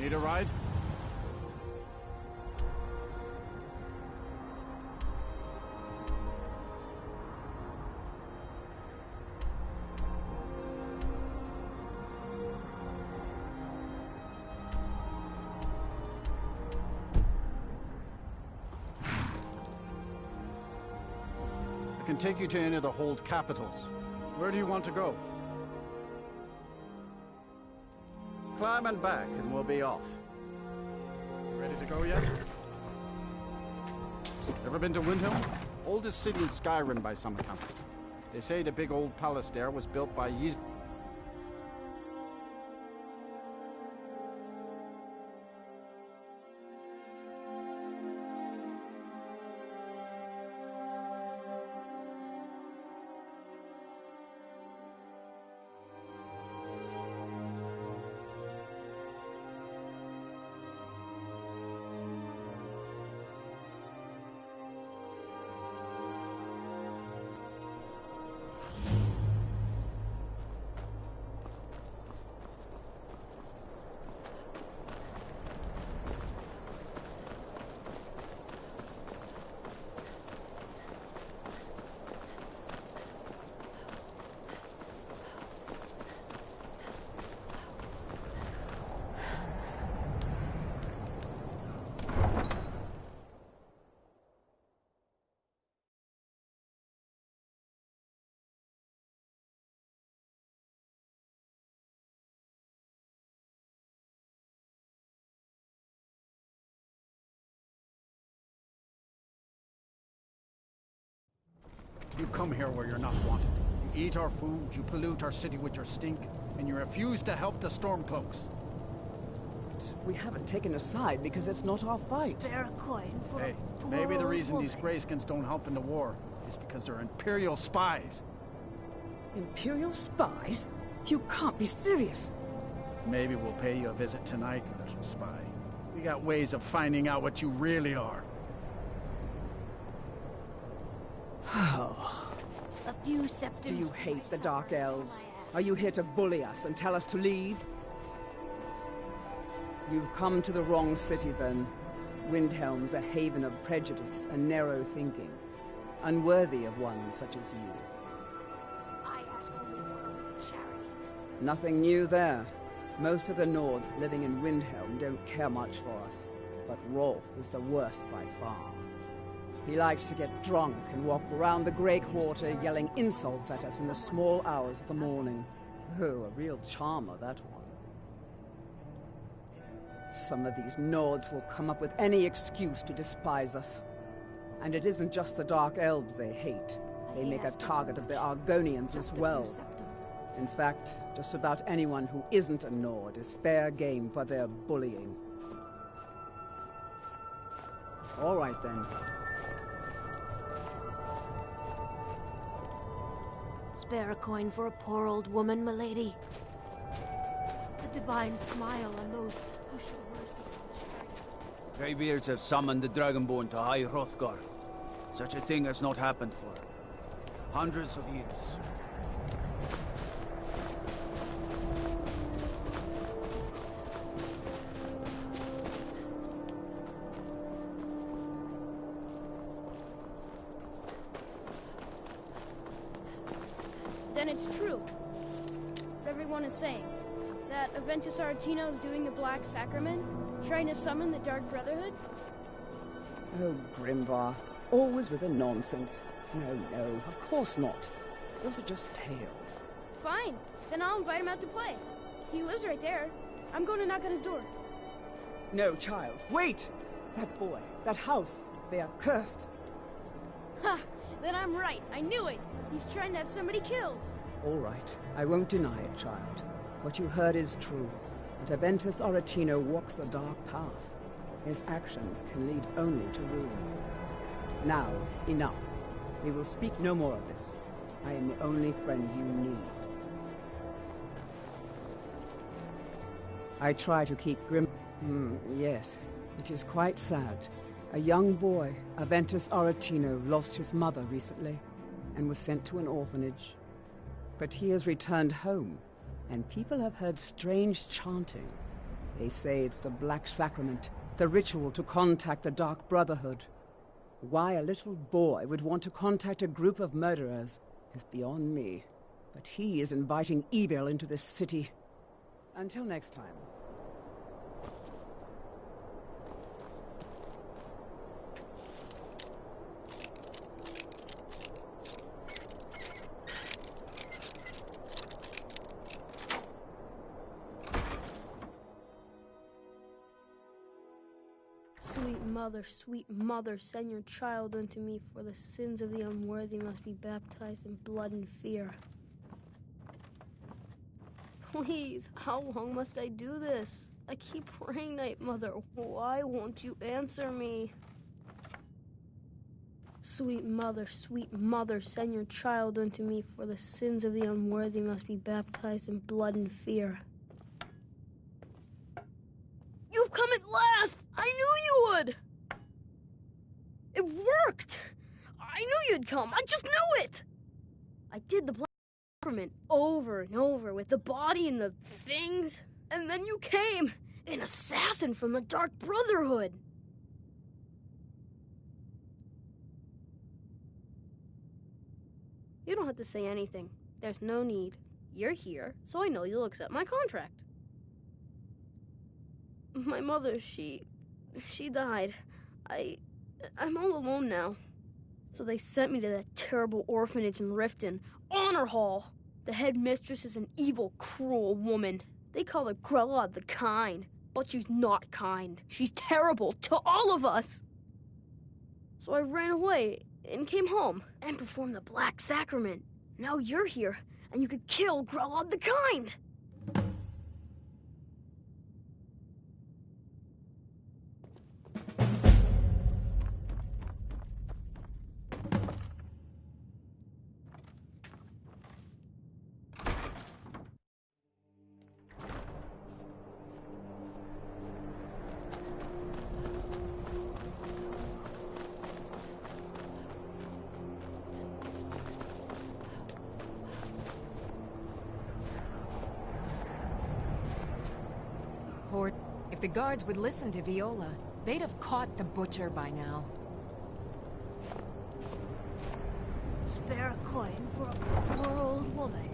Need a ride? I can take you to any of the hold capitals. Where do you want to go? Climb and back, and we'll be off. Ready to go yet? Ever been to Windhelm? Oldest city in Skyrim by some account. They say the big old palace there was built by You come here where you're not wanted. You eat our food, you pollute our city with your stink, and you refuse to help the Stormcloaks. We haven't taken a side because it's not our fight. Spare a coin for Hey, a poor maybe the old reason woman. these Greyskins don't help in the war is because they're Imperial spies. Imperial spies? You can't be serious. Maybe we'll pay you a visit tonight, little spy. We got ways of finding out what you really are. A few septums. Do you hate the Dark Elves? Are you here to bully us and tell us to leave? You've come to the wrong city, then. Windhelm's a haven of prejudice and narrow thinking, unworthy of one such as you. I ask only for charity. Nothing new there. Most of the Nords living in Windhelm don't care much for us, but Rolf is the worst by far. He likes to get drunk and walk around the Grey Quarter yelling insults at us in the small hours of the morning. Oh, a real charmer, that one. Some of these Nords will come up with any excuse to despise us. And it isn't just the Dark Elves they hate. They make a target of the Argonians as well. In fact, just about anyone who isn't a Nord is fair game for their bullying. All right, then. Spare a coin for a poor old woman, milady. The divine smile on those who show mercy and charity. Greybeards have summoned the Dragonborn to High Hrothgar. Such a thing has not happened for hundreds of years. Then it's true. What everyone is saying. That Aventus Aretino is doing the Black Sacrament, trying to summon the Dark Brotherhood? Oh, Grimvar. Always with the nonsense. No, of course not. Those are just tales. Fine. Then I'll invite him out to play. He lives right there. I'm going to knock on his door. No, child. Wait! That boy, that house, they are cursed. Ha! Then I'm right. I knew it. He's trying to have somebody killed. All right. I won't deny it, child. What you heard is true. But Aventus Aretino walks a dark path. His actions can lead only to ruin. Now, enough. We will speak no more of this. I am the only friend you need. I try to keep grim... yes. It is quite sad. A young boy, Aventus Aretino, lost his mother recently and was sent to an orphanage. But he has returned home, and people have heard strange chanting. They say it's the Black Sacrament, the ritual to contact the Dark Brotherhood. Why a little boy would want to contact a group of murderers is beyond me. But he is inviting evil into this city. Until next time. Sweet mother, send your child unto me, for the sins of the unworthy must be baptized in blood and fear. Please, how long must I do this? I keep praying, Night Mother. Why won't you answer me? Sweet mother, send your child unto me, for the sins of the unworthy must be baptized in blood and fear. You've come at last! I knew you would! It worked! I knew you'd come! I just knew it! I did the Black Sacrament over and over with the body and the things, and then you came, an assassin from the Dark Brotherhood! You don't have to say anything. There's no need. You're here, so I know you'll accept my contract. My mother, she died. I'm all alone now. So they sent me to that terrible orphanage in Riften, Honor Hall. The headmistress is an evil, cruel woman. They call her Grella the Kind, but she's not kind. She's terrible to all of us. So I ran away and came home and performed the Black Sacrament. Now you're here, and you could kill Grella the Kind. Hort, if the guards would listen to Viola, they'd have caught the butcher by now. Spare a coin for a poor old woman.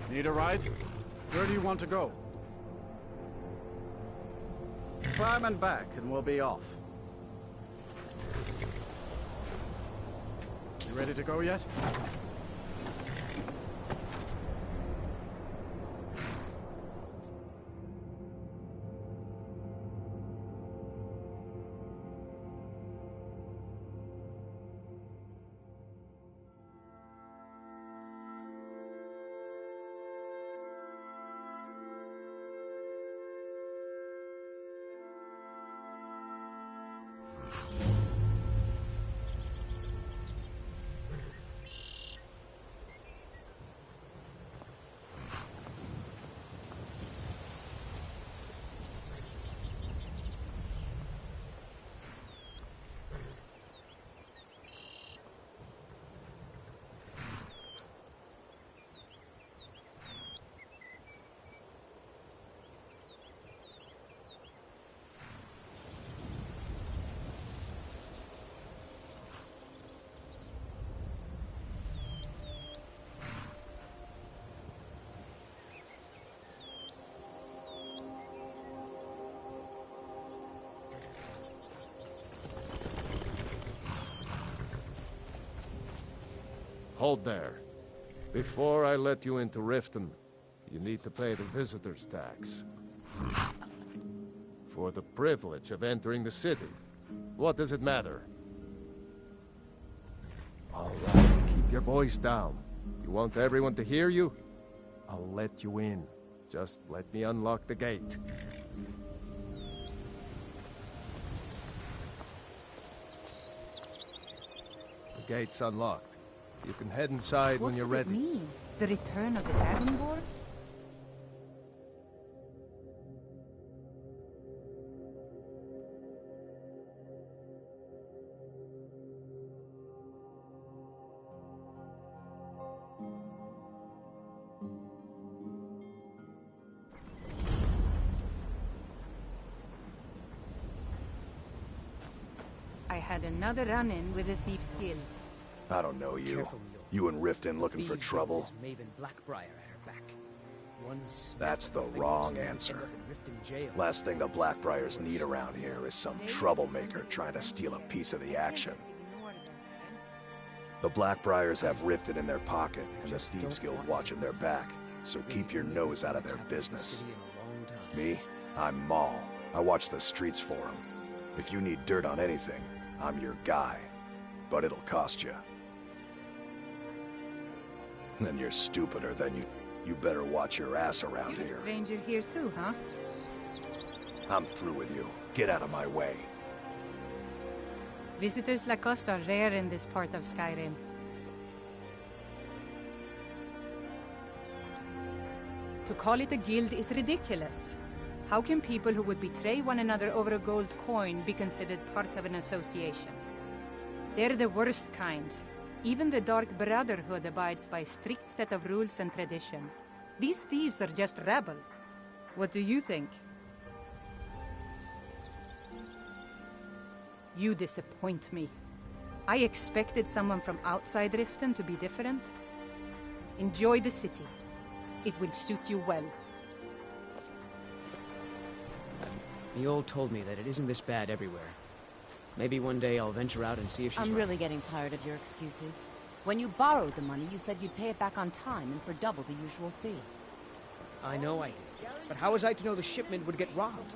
Need a ride? Where do you want to go? Climb and back, and we'll be off. You ready to go yet? hold there. Before I let you into Riften, you need to pay the visitor's tax. For the privilege of entering the city. What does it matter? All right, keep your voice down. You want everyone to hear you? I'll let you in. Just let me unlock the gate. The gate's unlocked. You can head inside when you're ready. What could it mean? The return of the Dragonborn? I had another run-in with a thief's guild. I don't know you. Careful, You and Riften looking for trouble? Maven Blackbriar at her back. Once That's the wrong answer. Last thing the Blackbriars need around here is some troublemaker trying to steal a piece of the action. The Blackbriars have Riften in their pocket, and the Thieves Guild watching their back, so keep your nose out of their business. Me? I'm Maul. I watch the streets for them. If you need dirt on anything, I'm your guy. But it'll cost you. Then you're stupider than you better watch your ass around You're a here. stranger here too, huh? I'm through with you. Get out of my way. Visitors like us are rare in this part of Skyrim. To call it a guild is ridiculous. How can people who would betray one another over a gold coin be considered part of an association? They're the worst kind. Even the Dark Brotherhood abides by a strict set of rules and tradition. These thieves are just rabble. What do you think? You disappoint me. I expected someone from outside Riften to be different. Enjoy the city. It will suit you well. Mjol told me that it isn't this bad everywhere. Maybe one day I'll venture out and see if she's I'm right. really getting tired of your excuses. When you borrowed the money, you said you'd pay it back on time and for double the usual fee. I know I did. But how was I to know the shipment would get robbed?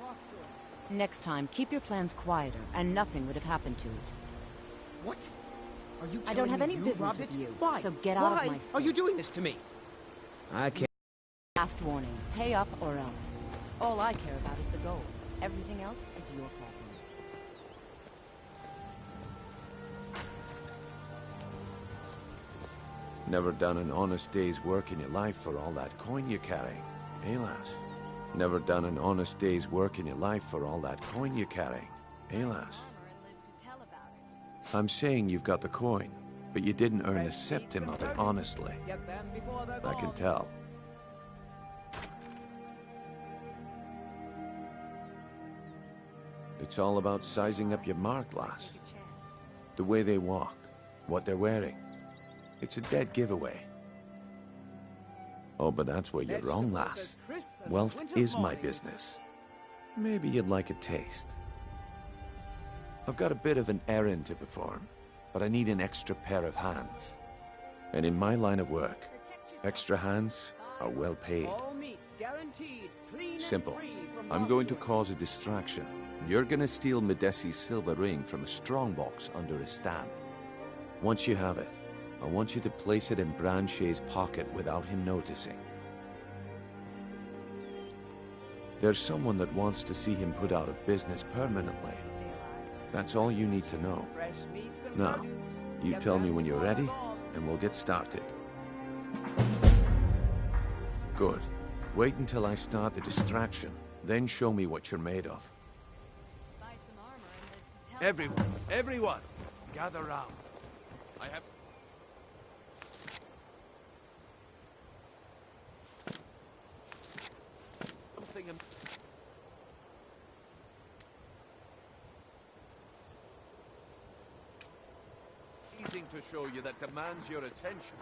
Next time, keep your plans quieter, and nothing would have happened to it. What? Are you I telling don't have me any you business robbed with it? you, Why? so get out of my Why are you face. doing this to me? I can't. Last warning, pay up or else. All I care about is the gold. Everything else is your problem. Never done an honest day's work in your life for all that coin you carry, eh, lass? Never done an honest day's work in your life for all that coin you carry, eh, lass? I'm saying you've got the coin, but you didn't earn a septim of it honestly. I can tell. It's all about sizing up your mark, lass. The way they walk, what they're wearing. It's a dead giveaway. Oh, but that's where you're wrong, lass. Wealth is my business. Maybe you'd like a taste. I've got a bit of an errand to perform, but I need an extra pair of hands. And in my line of work, extra hands are well paid. Simple. I'm going to cause a distraction. You're gonna steal Medesi's silver ring from a strongbox under a stand. Once you have it, I want you to place it in Branche's pocket without him noticing. There's someone that wants to see him put out of business permanently. That's all you need to know. Now, you tell me when you're ready, and we'll get started. Good. Wait until I start the distraction, then show me what you're made of. Everyone, gather round. I have... something... amazing to show you that demands your attention.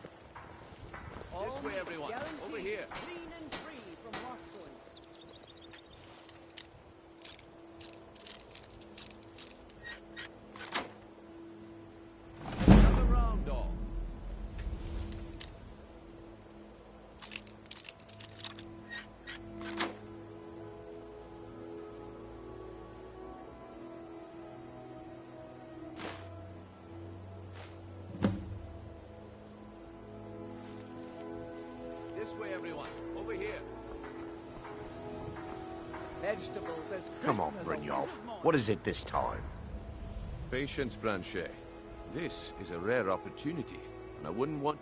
This way, everyone. Over here. Clean and free from washboards. Gather round, all. vegetables as Come on, Christmas Brynjolf. this morning. What is it this time? Patience, Blanchet. This is a rare opportunity, and I wouldn't want...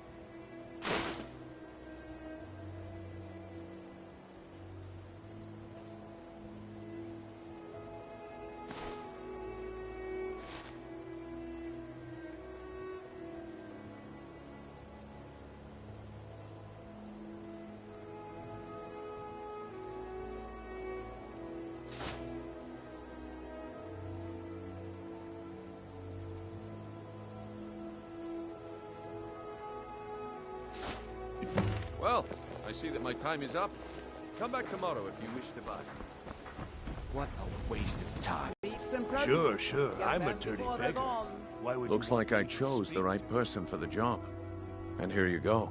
Well, I see that my time is up. Come back tomorrow if you wish to buy. What a waste of time. Sure. I'm a dirty beggar. Why would Looks you like I chose the right person for the job. And here you go.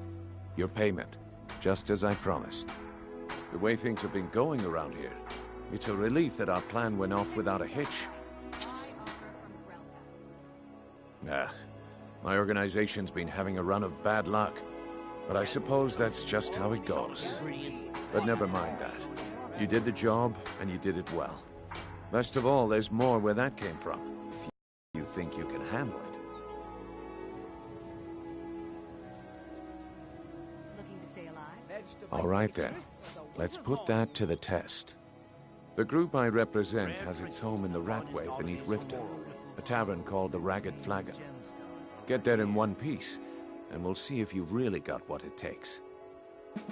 Your payment. Just as I promised. The way things have been going around here, it's a relief that our plan went off without a hitch. Nah. My organization's been having a run of bad luck. But I suppose that's just how it goes. But never mind that. You did the job, and you did it well. Best of all, there's more where that came from. If you think you can handle it. Looking to stay alive? All right then. Let's put that to the test. The group I represent has its home in the Ratway beneath Riften, a tavern called the Ragged Flagon. Get there in one piece, and we'll see if you've really got what it takes.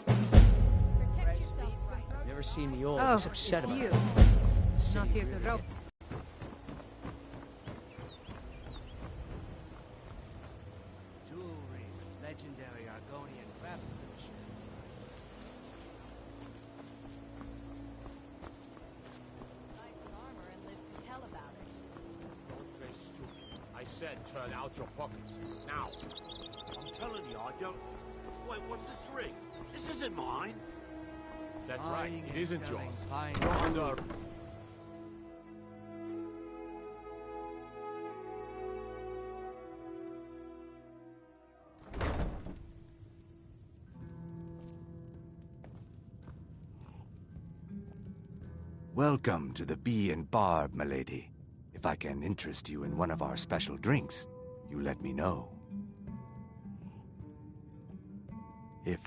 Protect yourself, right? Never seen me all Oh, this upset it's about you. it. Not here to rope. Jewelry with legendary Argonian craftsmanship. Buy some armor and live to tell about it. Don't play stupid. I said turn out your pockets. Now. I'm telling you, I don't... Wait, what's this ring? This isn't mine. That's right. It isn't yours. You're under... Welcome to the Bee and Barb, milady. If I can interest you in one of our special drinks, you let me know. If...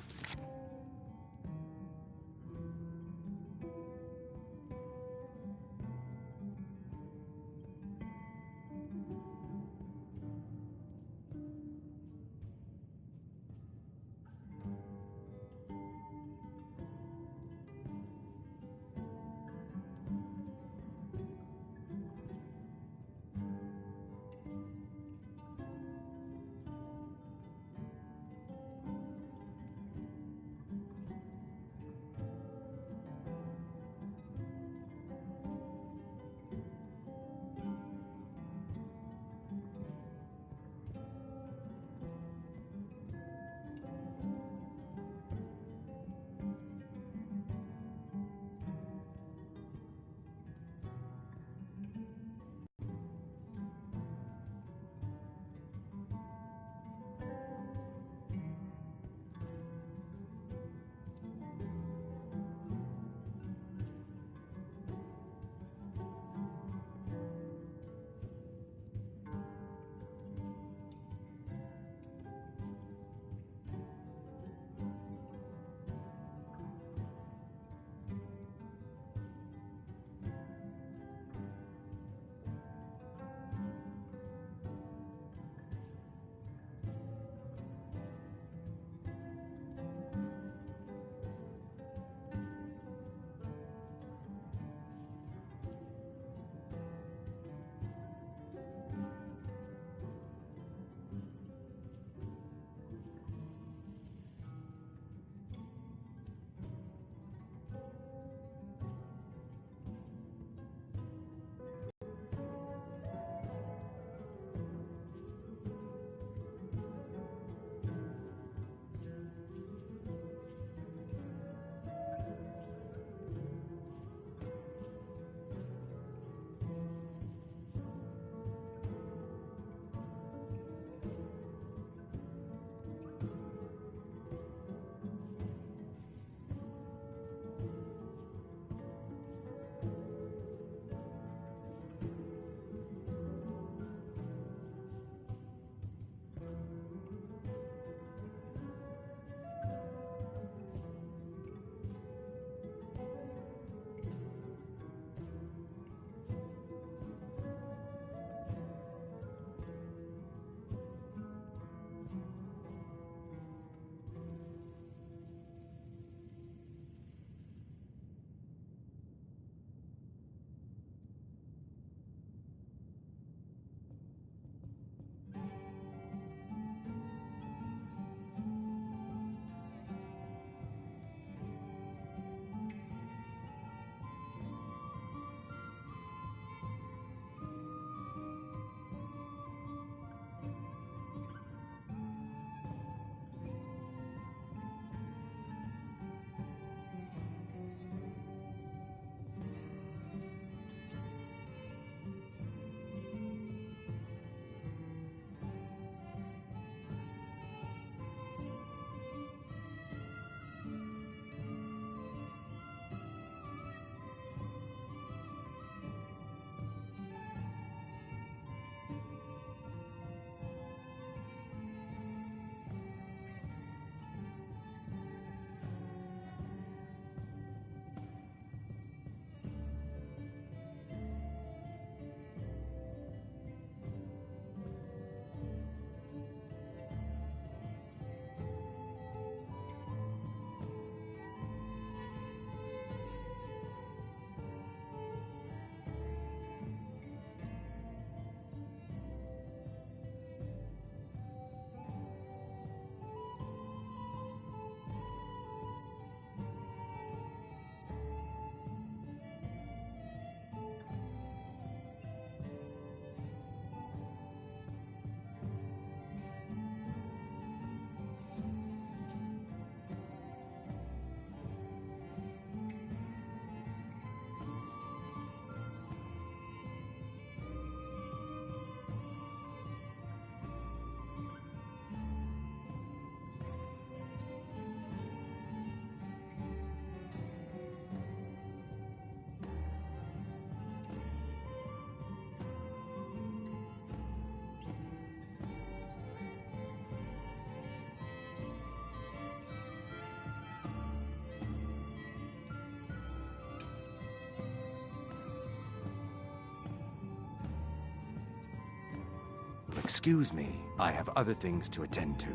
excuse me, I have other things to attend to.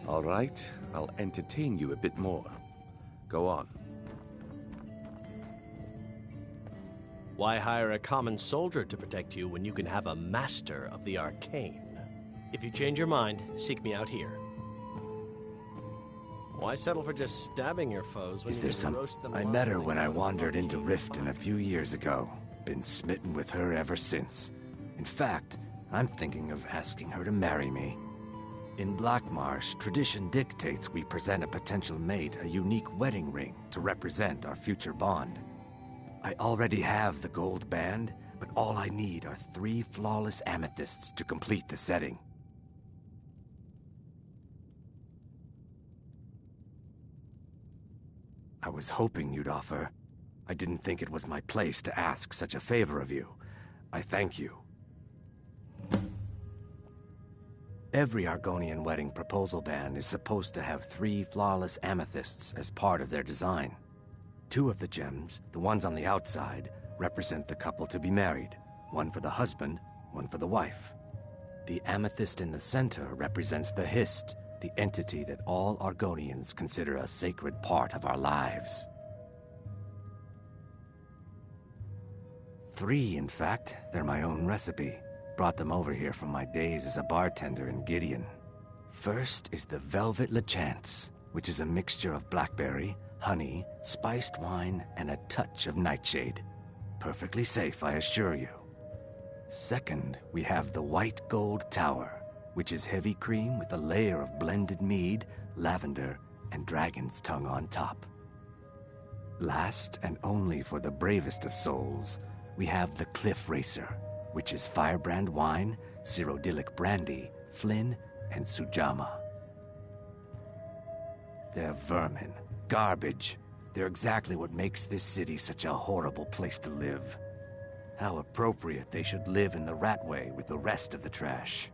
All right, I'll entertain you a bit more. Go on. Why hire a common soldier to protect you when you can have a master of the arcane? If you change your mind, seek me out here. Why settle for just stabbing your foes when Is you there can roast them I alive? met her when I wandered into Riften a few years ago. Been smitten with her ever since. In fact, I'm thinking of asking her to marry me. In Blackmarsh, tradition dictates we present a potential mate a unique wedding ring to represent our future bond. I already have the gold band, but all I need are 3 flawless amethysts to complete the setting. I was hoping you'd offer. I didn't think it was my place to ask such a favor of you. I thank you. Every Argonian wedding proposal band is supposed to have 3 flawless amethysts as part of their design. 2 of the gems, the ones on the outside, represent the couple to be married. 1 for the husband, 1 for the wife. The amethyst in the center represents the Hist, the entity that all Argonians consider a sacred part of our lives. 3, in fact. They're my own recipe. Brought them over here from my days as a bartender in Gideon. First is the Velvet Lechance, which is a mixture of blackberry, honey, spiced wine, and a touch of nightshade. Perfectly safe, I assure you. Second, we have the White Gold Tower, which is heavy cream with a layer of blended mead, lavender, and dragon's tongue on top. Last, and only for the bravest of souls, we have the Cliff Racer, which is firebrand wine, Cyrodiilic brandy, Flynn, and Sujamma. They're vermin, garbage. They're exactly what makes this city such a horrible place to live. How appropriate they should live in the Ratway with the rest of the trash.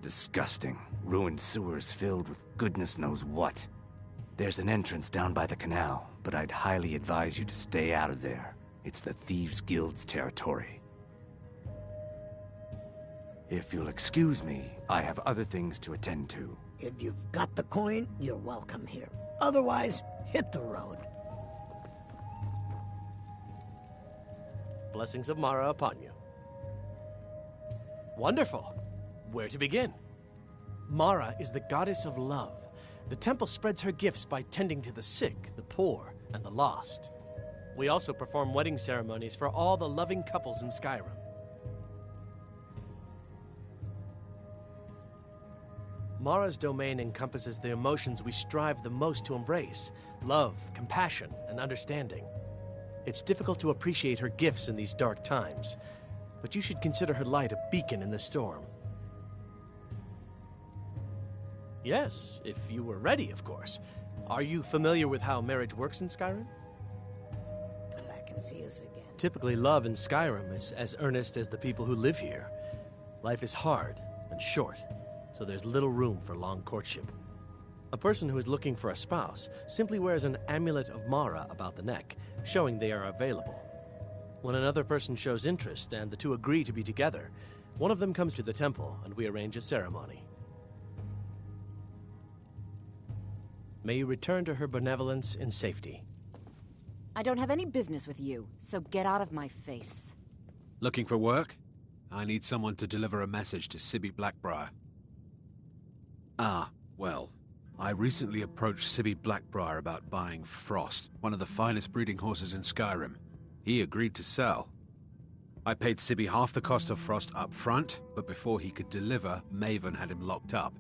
Disgusting. Ruined sewers filled with goodness knows what. There's an entrance down by the canal, but I'd highly advise you to stay out of there. It's the Thieves' Guild's territory. If you'll excuse me, I have other things to attend to. If you've got the coin, you're welcome here. Otherwise, hit the road. Blessings of Mara upon you. Wonderful. Where to begin? Mara is the goddess of love. The temple spreads her gifts by tending to the sick, the poor, and the lost. We also perform wedding ceremonies for all the loving couples in Skyrim. Mara's domain encompasses the emotions we strive the most to embrace: love, compassion, and understanding. It's difficult to appreciate her gifts in these dark times, but you should consider her light a beacon in the storm. Yes, if you were ready, of course. Are you familiar with how marriage works in Skyrim? I can see us again. Typically, love in Skyrim is as earnest as the people who live here. Life is hard and short, so there's little room for long courtship. A person who is looking for a spouse simply wears an amulet of Mara about the neck, showing they are available. When another person shows interest and the two agree to be together, one of them comes to the temple and we arrange a ceremony. May you return to her benevolence in safety. I don't have any business with you, so get out of my face. Looking for work? I need someone to deliver a message to Sibby Blackbriar. Ah, well, I recently approached Sibby Blackbriar about buying Frost, one of the finest breeding horses in Skyrim. He agreed to sell. I paid Sibby half the cost of Frost up front, but before he could deliver, Maven had him locked up.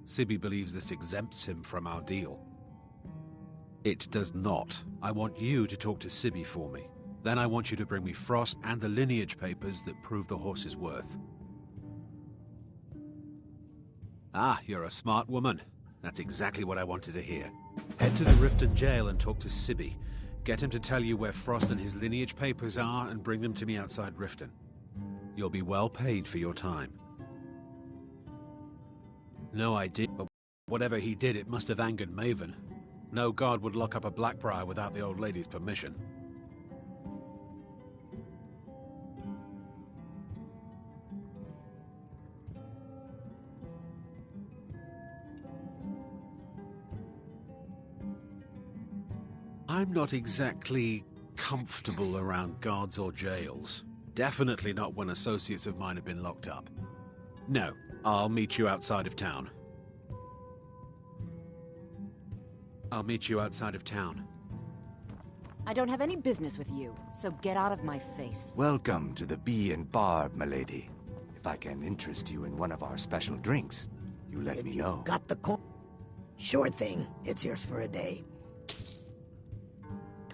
Sibby believes this exempts him from our deal. It does not. I want you to talk to Sibby for me. Then I want you to bring me Frost and the lineage papers that prove the horse's worth. Ah, you're a smart woman. That's exactly what I wanted to hear. Head to the Riften jail and talk to Sibby. Get him to tell you where Frost and his lineage papers are and bring them to me outside Riften. You'll be well paid for your time. No idea, but whatever he did, it must have angered Maven. No guard would lock up a Blackbriar without the old lady's permission. I'm not exactly comfortable around guards or jails. Definitely not when associates of mine have been locked up. No, I'll meet you outside of town. I'll meet you outside of town. I don't have any business with you, so get out of my face. Welcome to the Bee and Barb, milady. If I can interest you in one of our special drinks, you let me know. Got the coin? Sure thing. It's yours for a day.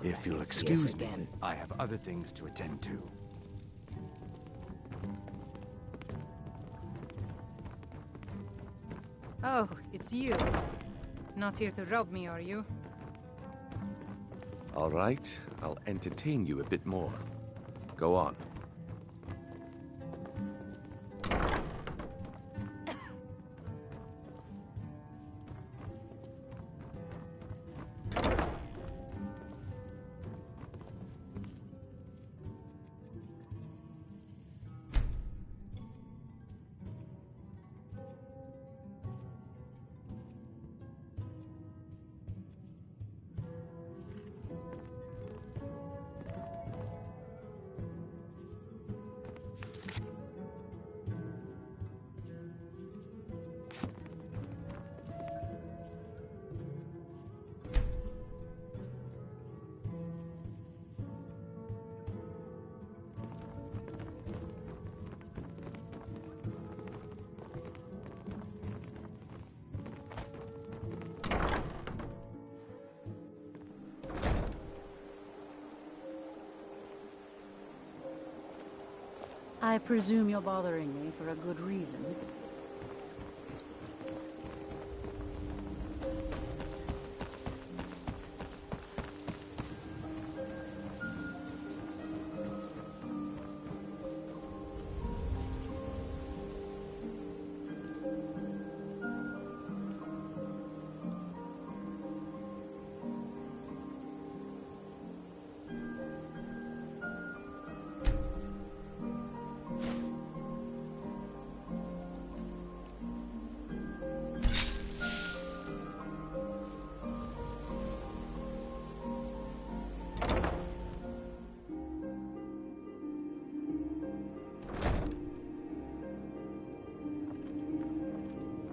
If you'll excuse me, I have other things to attend to. Oh, it's you. Not here to rob me, are you? All right, I'll entertain you a bit more. Go on. I presume you're bothering me for a good reason.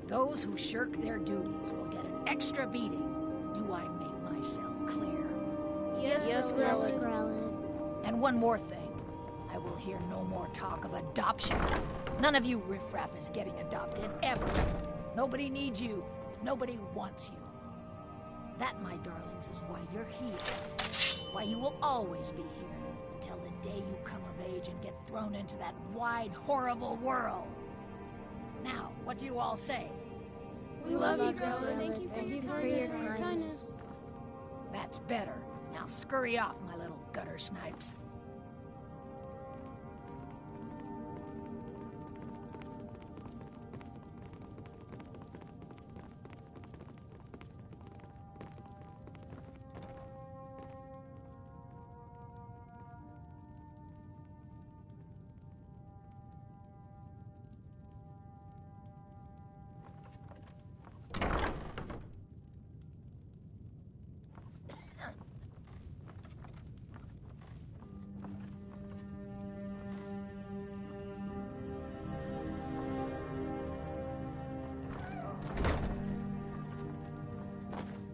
Those who shirk their duties will get an extra beating. Do I make myself clear? Yes, Grelid. And one more thing. I will hear no more talk of adoptions. None of you riffraff is getting adopted, ever. Nobody needs you. Nobody wants you. That, my darlings, is why you're here. Why you will always be here. Until the day you come of age and get thrown into that wide, horrible world. Now, what do you all say? We love you, Grelid. Thank you for your kindness. That's better. Now scurry off, my little gutter snipes.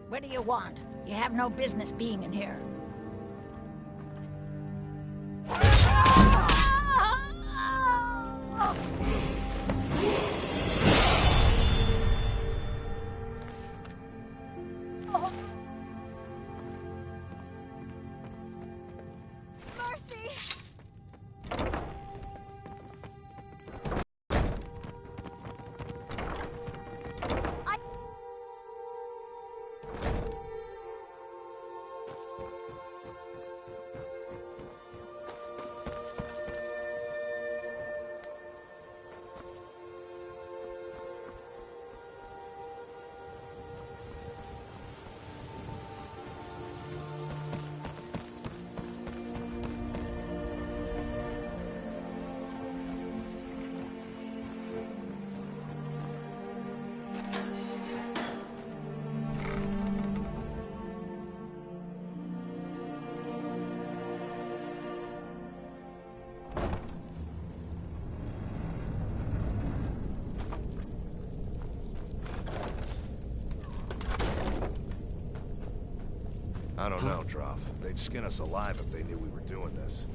What do you want? You have no business being in here. I don't know, Droff. They'd skin us alive if they knew we were doing this.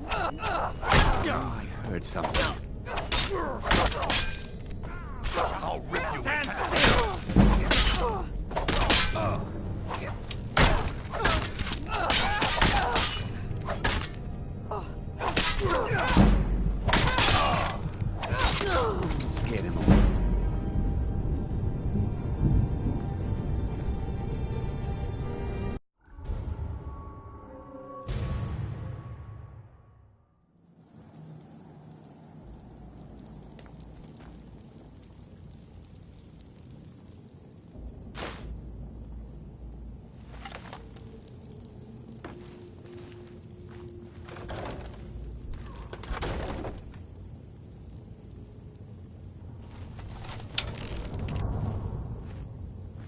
I heard something. I'll rip you Stand still! Scared him away.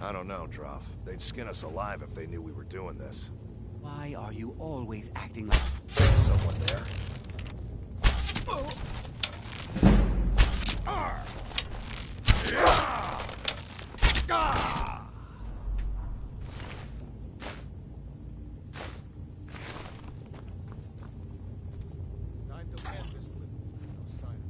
I don't know, Droff. They'd skin us alive if they knew we were doing this. Why are you always acting like... There's someone there. Time to end this with no sign.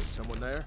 Someone there?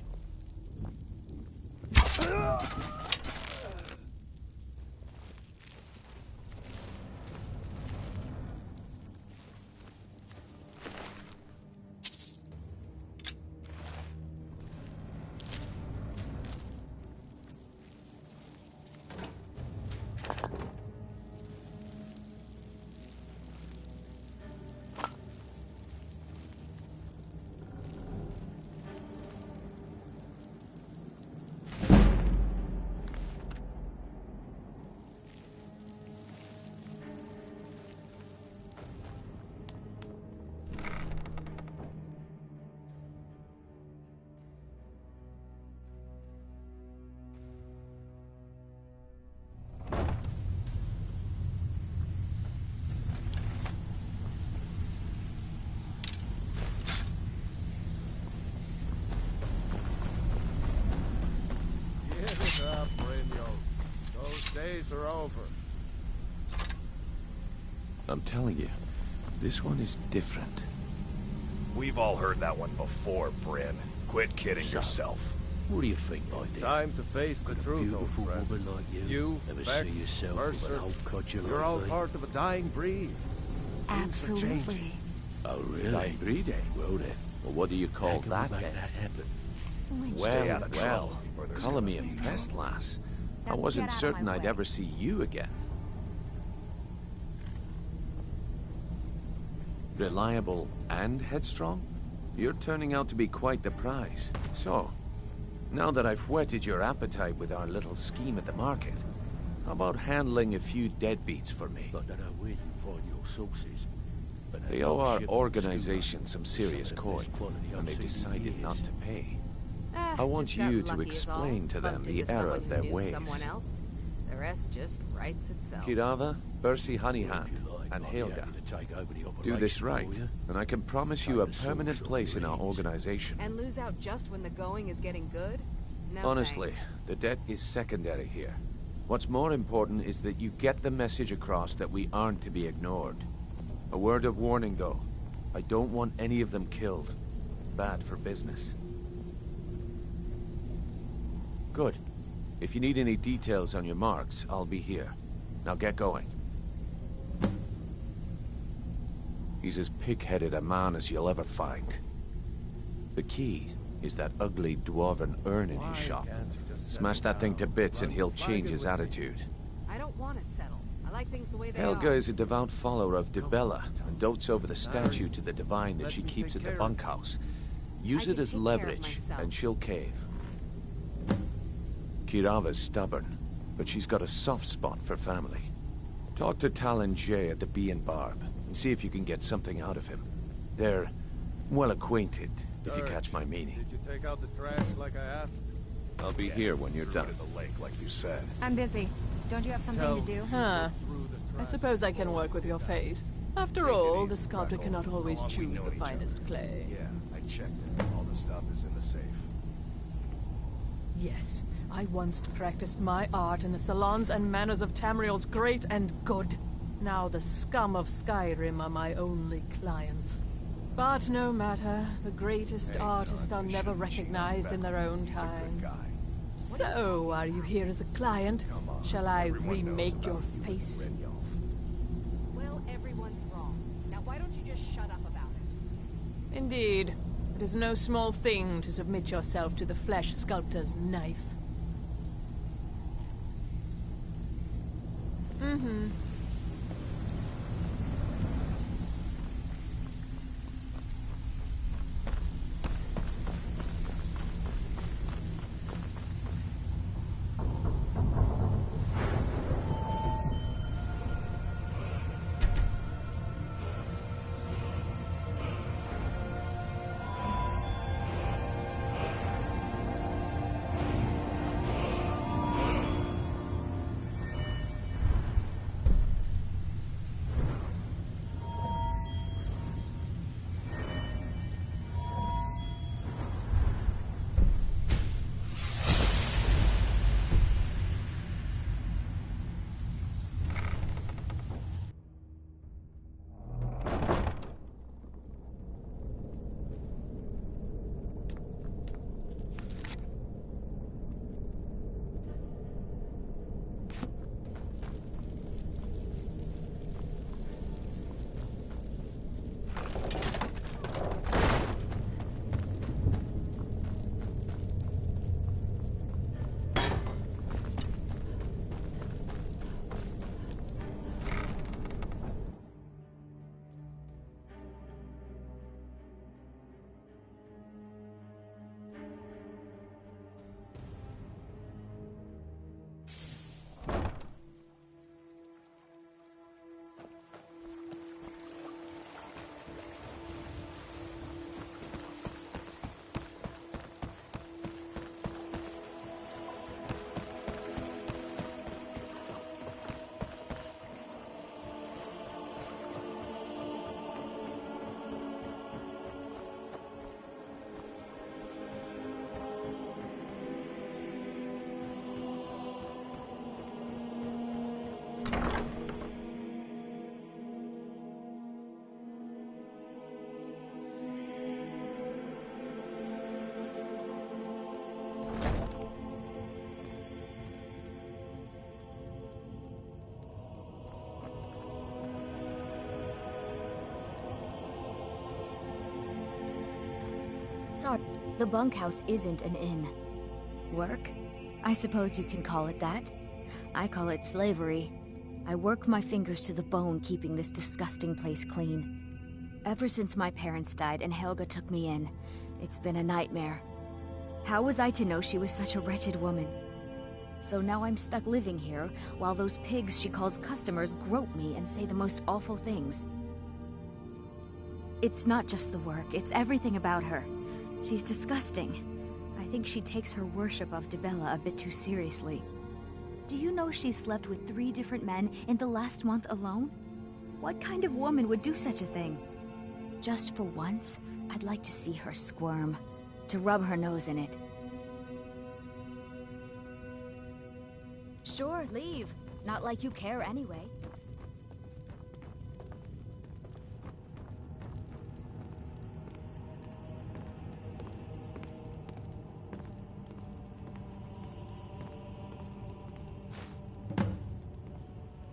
Those days are over. I'm telling you, this one is different. We've all heard that one before, Bryn. Quit kidding yourself. What do you think, It's time to face the truth, old friend. like You, Never Vex, see yourself Mercer, with a whole culture you're like all me. part of a dying breed. Absolutely. Oh, really? Dying breed, eh? Well then, Well, what do you how call can that we make then? that happen? Stay out of trouble, well, or there's color gonna me be impressed, lass. I Now wasn't get out of certain my I'd way. ever see you again. Reliable and headstrong? You're turning out to be quite the prize. So, now that I've whetted your appetite with our little scheme at the market, how about handling a few deadbeats for me? But I know where you find your sources. They owe our organization some serious coin, and they've decided not to pay. I want you to explain to them the error of their ways. Someone else. The rest just writes itself. Kirava, Bercy Honeyhand, and Helga. Do this right, and I can promise you a permanent place in our organization. And lose out just when the going is getting good? No, Honestly, thanks. the debt is secondary here. What's more important is that you get the message across that we aren't to be ignored. A word of warning, though. I don't want any of them killed. Bad for business. Good. If you need any details on your marks, I'll be here. Now get going. He's as pig-headed a man as you'll ever find. The key is that ugly dwarven urn in his shop. Smash that thing to bits and he'll change his attitude. I don't want to settle. I like things the way they Helga are. is a devout follower of Dibella and dotes over the statue to the divine that she keeps at the bunkhouse. Use it as leverage, and she'll cave. Kirava's stubborn, but she's got a soft spot for family. Talk to Talon Jay at the Bee and Barb, and see if you can get something out of him. They're well acquainted, if you catch my meaning. Did you take out the trash like I asked? I'll be here when you're done. The lake, like you said. I'm busy. Don't you have something to do? Huh. I suppose I can work with your face. After all, the sculptor cannot always choose the finest clay. Yeah, I checked it. All the stuff is in the safe. Yes, I once practiced my art in the salons and manners of Tamriel's great and good. Now the scum of Skyrim are my only clients. But no matter, the greatest artists are never recognized in their own time. So, are you here as a client? Shall I remake your face? Well, everyone's wrong. Now why don't you just shut up about it? Indeed. It is no small thing to submit yourself to the flesh sculptor's knife. Mm-hmm. Sorry, the bunkhouse isn't an inn. Work? I suppose you can call it that. I call it slavery. I work my fingers to the bone keeping this disgusting place clean. Ever since my parents died and Helga took me in, it's been a nightmare. How was I to know she was such a wretched woman? So now I'm stuck living here, while those pigs she calls customers grope me and say the most awful things. It's not just the work, it's everything about her. She's disgusting. I think she takes her worship of Dibella a bit too seriously. Do you know she's slept with 3 different men in the last month alone? What kind of woman would do such a thing? Just for once, I'd like to see her squirm, to rub her nose in it. Sure, leave. Not like you care anyway.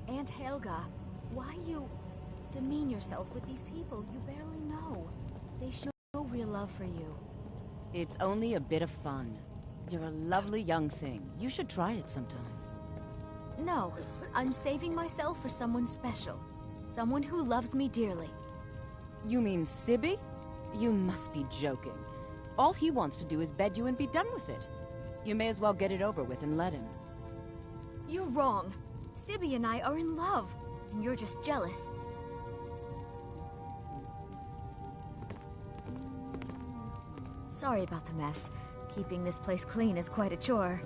Aunt Helga, why you demean yourself with these people you barely know? They show no real love for you. It's only a bit of fun. You're a lovely young thing. You should try it sometime. No, I'm saving myself for someone special. Someone who loves me dearly. You mean Sibby? You must be joking. All he wants to do is bed you and be done with it. You may as well get it over with and let him. You're wrong. Sibby and I are in love, and you're just jealous. Sorry about the mess. Keeping this place clean is quite a chore.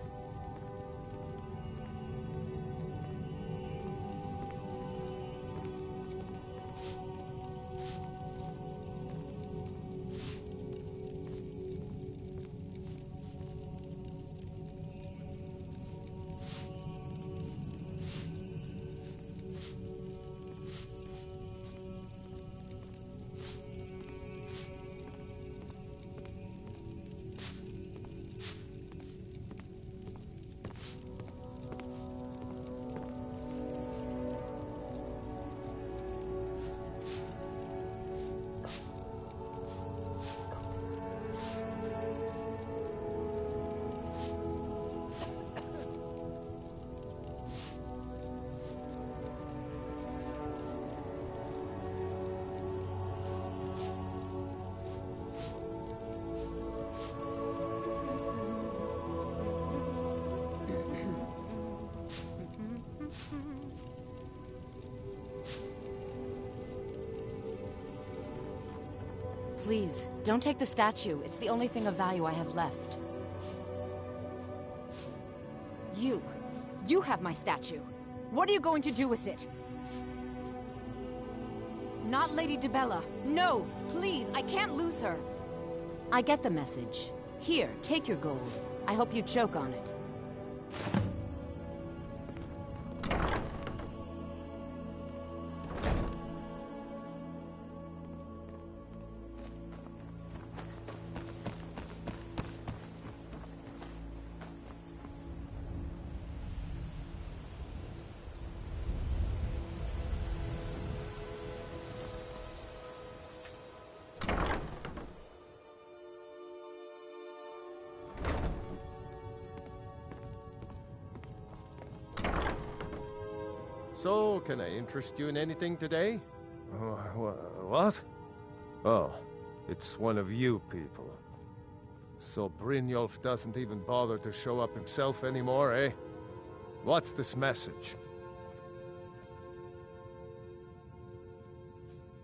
Please, don't take the statue. It's the only thing of value I have left. You have my statue. What are you going to do with it? Not Lady Dibella. No, please, I can't lose her. I get the message. Here, take your gold. I hope you choke on it. So, can I interest you in anything today? What? Oh, it's one of you people. So Brynjolf doesn't even bother to show up himself anymore, eh? What's this message?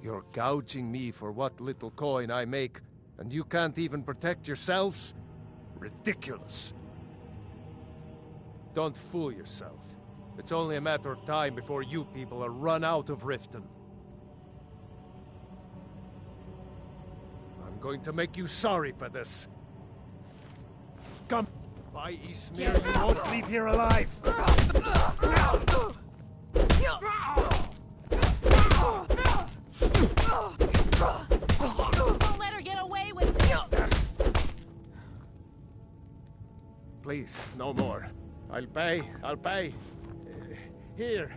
You're gouging me for what little coin I make, and you can't even protect yourselves? Ridiculous. Don't fool yourself. It's only a matter of time before you people are run out of Riften. I'm going to make you sorry for this. Come by Eastmere, you won't leave here alive! Don't let her get away with this! Please, no more. I'll pay. Here.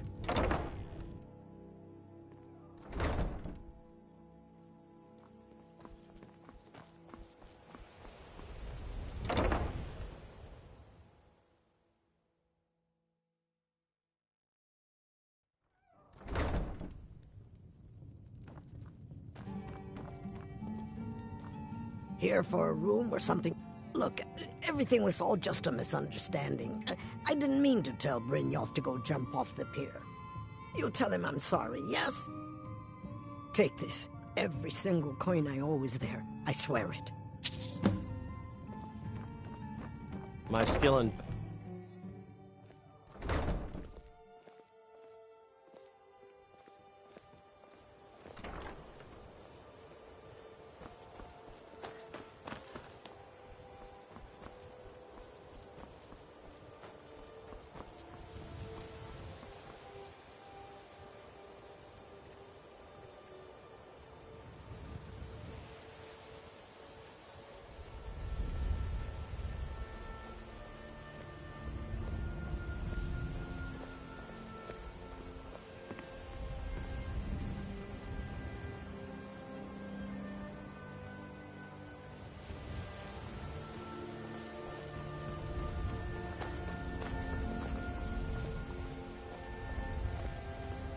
Here for a room or something? Look, everything was all just a misunderstanding. I didn't mean to tell Brynjolf to go jump off the pier. You'll tell him I'm sorry, yes? Take this. Every single coin I owe is there. I swear it. My skill in...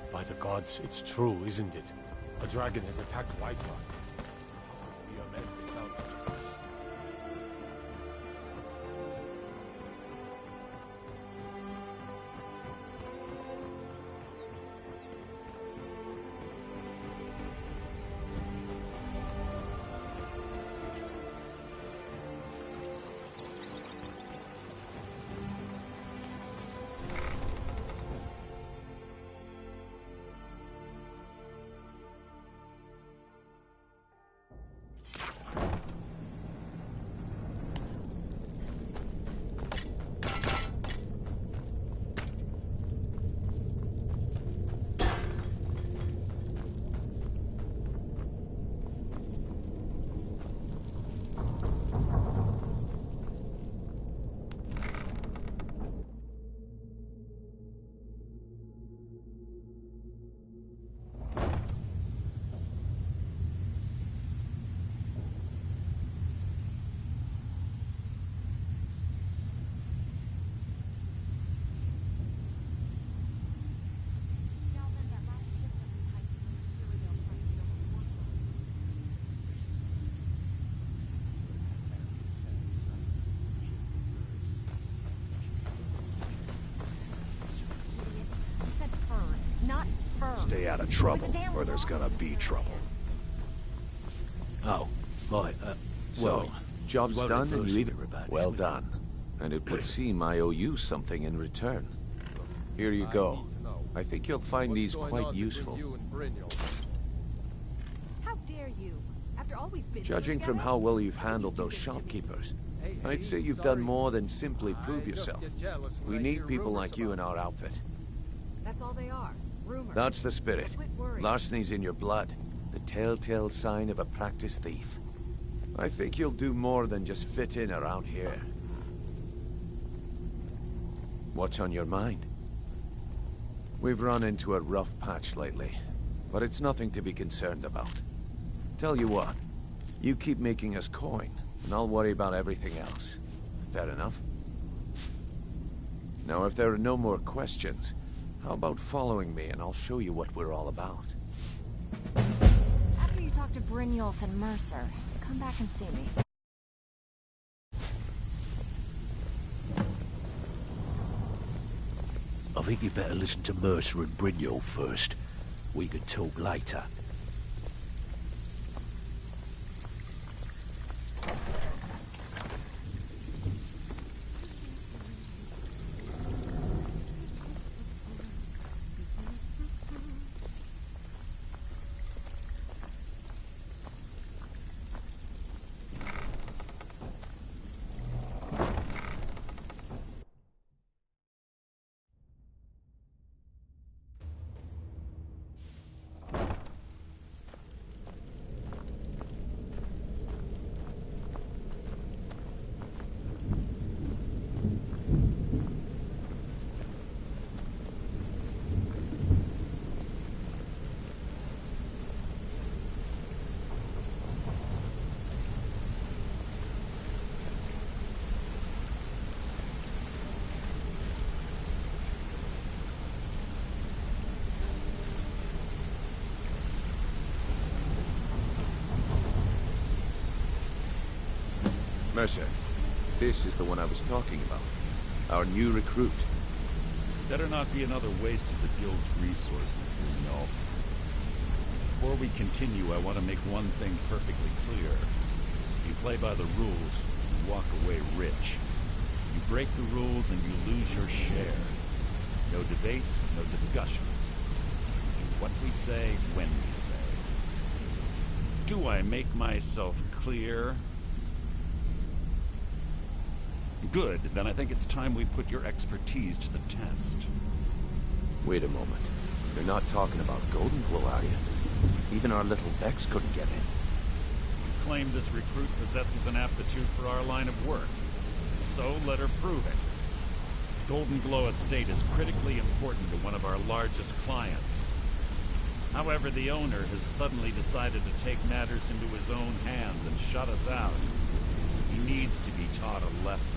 By the gods, it's true, isn't it? A dragon has attacked Whiterun. We are meant to count it first. Stay out of trouble, or there's gonna be trouble. Oh, right, well, job's done and you either... Well done. And it would seem I owe you something in return. Here you go. I think you'll find these quite useful. How dare you? After all we've been Judging from how well you've handled those shopkeepers, I'd say you've done more than simply prove yourself. We need people like you in our outfit. That's all they are. Rumors. That's the spirit. Larceny's in your blood. The telltale sign of a practiced thief. I think you'll do more than just fit in around here. What's on your mind? We've run into a rough patch lately, but it's nothing to be concerned about. Tell you what, you keep making us coin, and I'll worry about everything else. Fair enough? Now, if there are no more questions, how about following me and I'll show you what we're all about? After you talk to Brynjolf and Mercer, come back and see me. I think you better listen to Mercer and Brynjolf first. We can talk later. Mercer, this is the one I was talking about. Our new recruit. This better not be another waste of the guild's resources, no. Before we continue, I want to make one thing perfectly clear. If you play by the rules, you walk away rich. You break the rules and you lose your share. No debates, no discussions. What we say, when we say. Do I make myself clear? Good, then I think it's time we put your expertise to the test. Wait a moment. You're not talking about Golden Glow, are you? Even our little Vex couldn't get in. You claim this recruit possesses an aptitude for our line of work. So let her prove it. Golden Glow Estate is critically important to one of our largest clients. However, the owner has suddenly decided to take matters into his own hands and shut us out. He needs to be taught a lesson.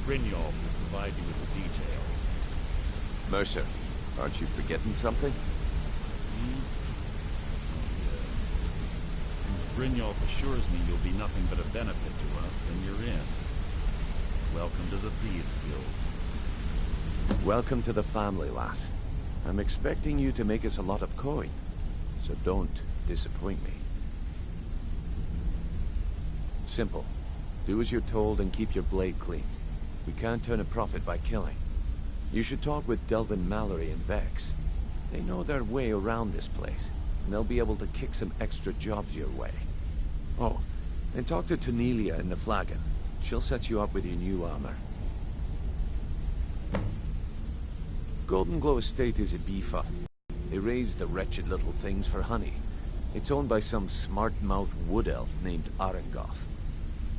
Brynjolf will provide you with the details. Mercer, aren't you forgetting something? Since Brynjolf assures me you'll be nothing but a benefit to us, then you're in. Welcome to the Thieves Guild. Welcome to the family, lass. I'm expecting you to make us a lot of coin, so don't disappoint me. Simple. Do as you're told and keep your blade clean. We can't turn a profit by killing. You should talk with Delvin Mallory and Vex. They know their way around this place, and they'll be able to kick some extra jobs your way. Oh, and talk to Tonelia in the Flagon. She'll set you up with your new armor. Golden Glow Estate is Ibiza. They raise the wretched little things for honey. It's owned by some smart-mouthed wood elf named Arengoth.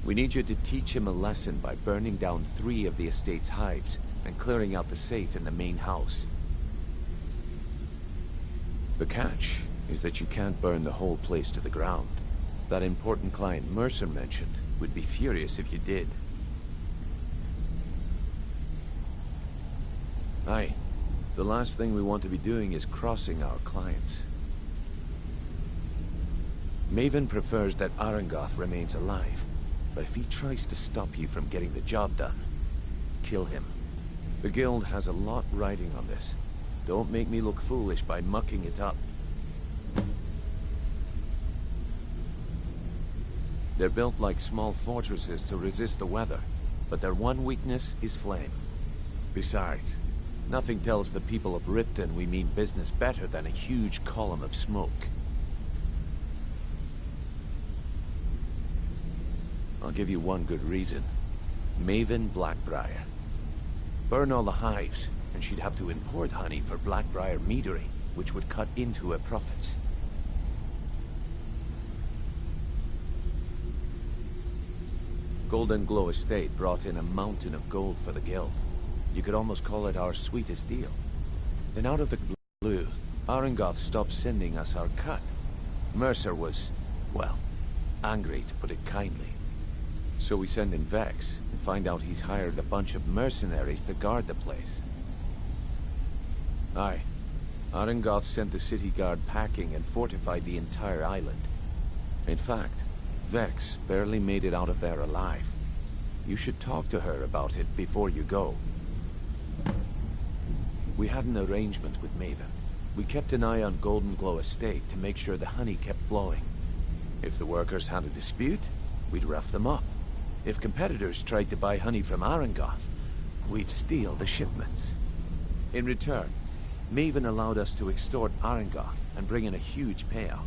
We need you to teach him a lesson by burning down 3 of the estate's hives and clearing out the safe in the main house. The catch is that you can't burn the whole place to the ground. That important client Mercer mentioned would be furious if you did. Aye. The last thing we want to be doing is crossing our clients. Maven prefers that Arengoth remains alive, but if he tries to stop you from getting the job done, kill him. The guild has a lot riding on this. Don't make me look foolish by mucking it up. They're built like small fortresses to resist the weather, but their one weakness is flame. Besides, nothing tells the people of Riften we mean business better than a huge column of smoke. I'll give you one good reason. Maven Blackbriar. Burn all the hives, and she'd have to import honey for Blackbriar meadery, which would cut into her profits. Golden Glow Estate brought in a mountain of gold for the guild. You could almost call it our sweetest deal. Then out of the blue, Arengoth stopped sending us our cut. Mercer was, well, angry to put it kindly. So we send in Vex and find out he's hired a bunch of mercenaries to guard the place. Aye. Arengoth sent the city guard packing and fortified the entire island. In fact, Vex barely made it out of there alive. You should talk to her about it before you go. We had an arrangement with Maven. We kept an eye on Golden Glow Estate to make sure the honey kept flowing. If the workers had a dispute, we'd rough them up. If competitors tried to buy honey from Arengoth, we'd steal the shipments. In return, Maven allowed us to extort Arengoth and bring in a huge payout.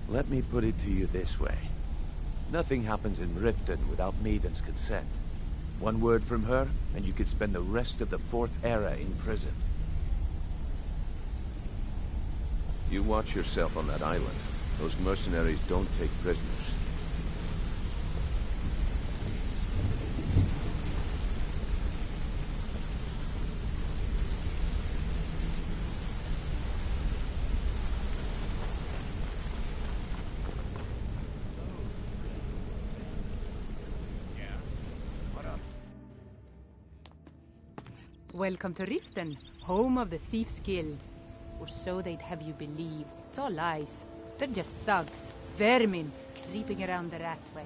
Let me put it to you this way. Nothing happens in Riften without Maven's consent. One word from her, and you could spend the rest of the 4th era in prison. You watch yourself on that island. Those mercenaries don't take prisoners. Welcome to Riften, home of the Thieves Guild. Or so they'd have you believe. It's all lies. They're just thugs, vermin, creeping around the ratway.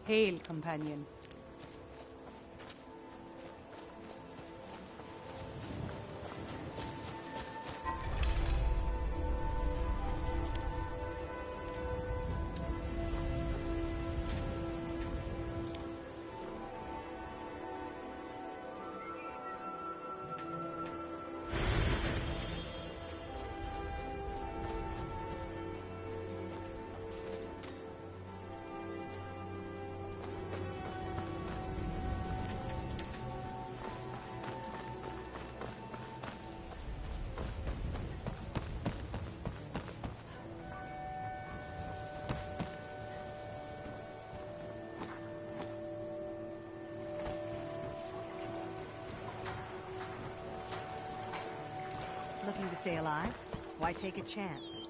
Hail, companion. Looking to stay alive? Why take a chance?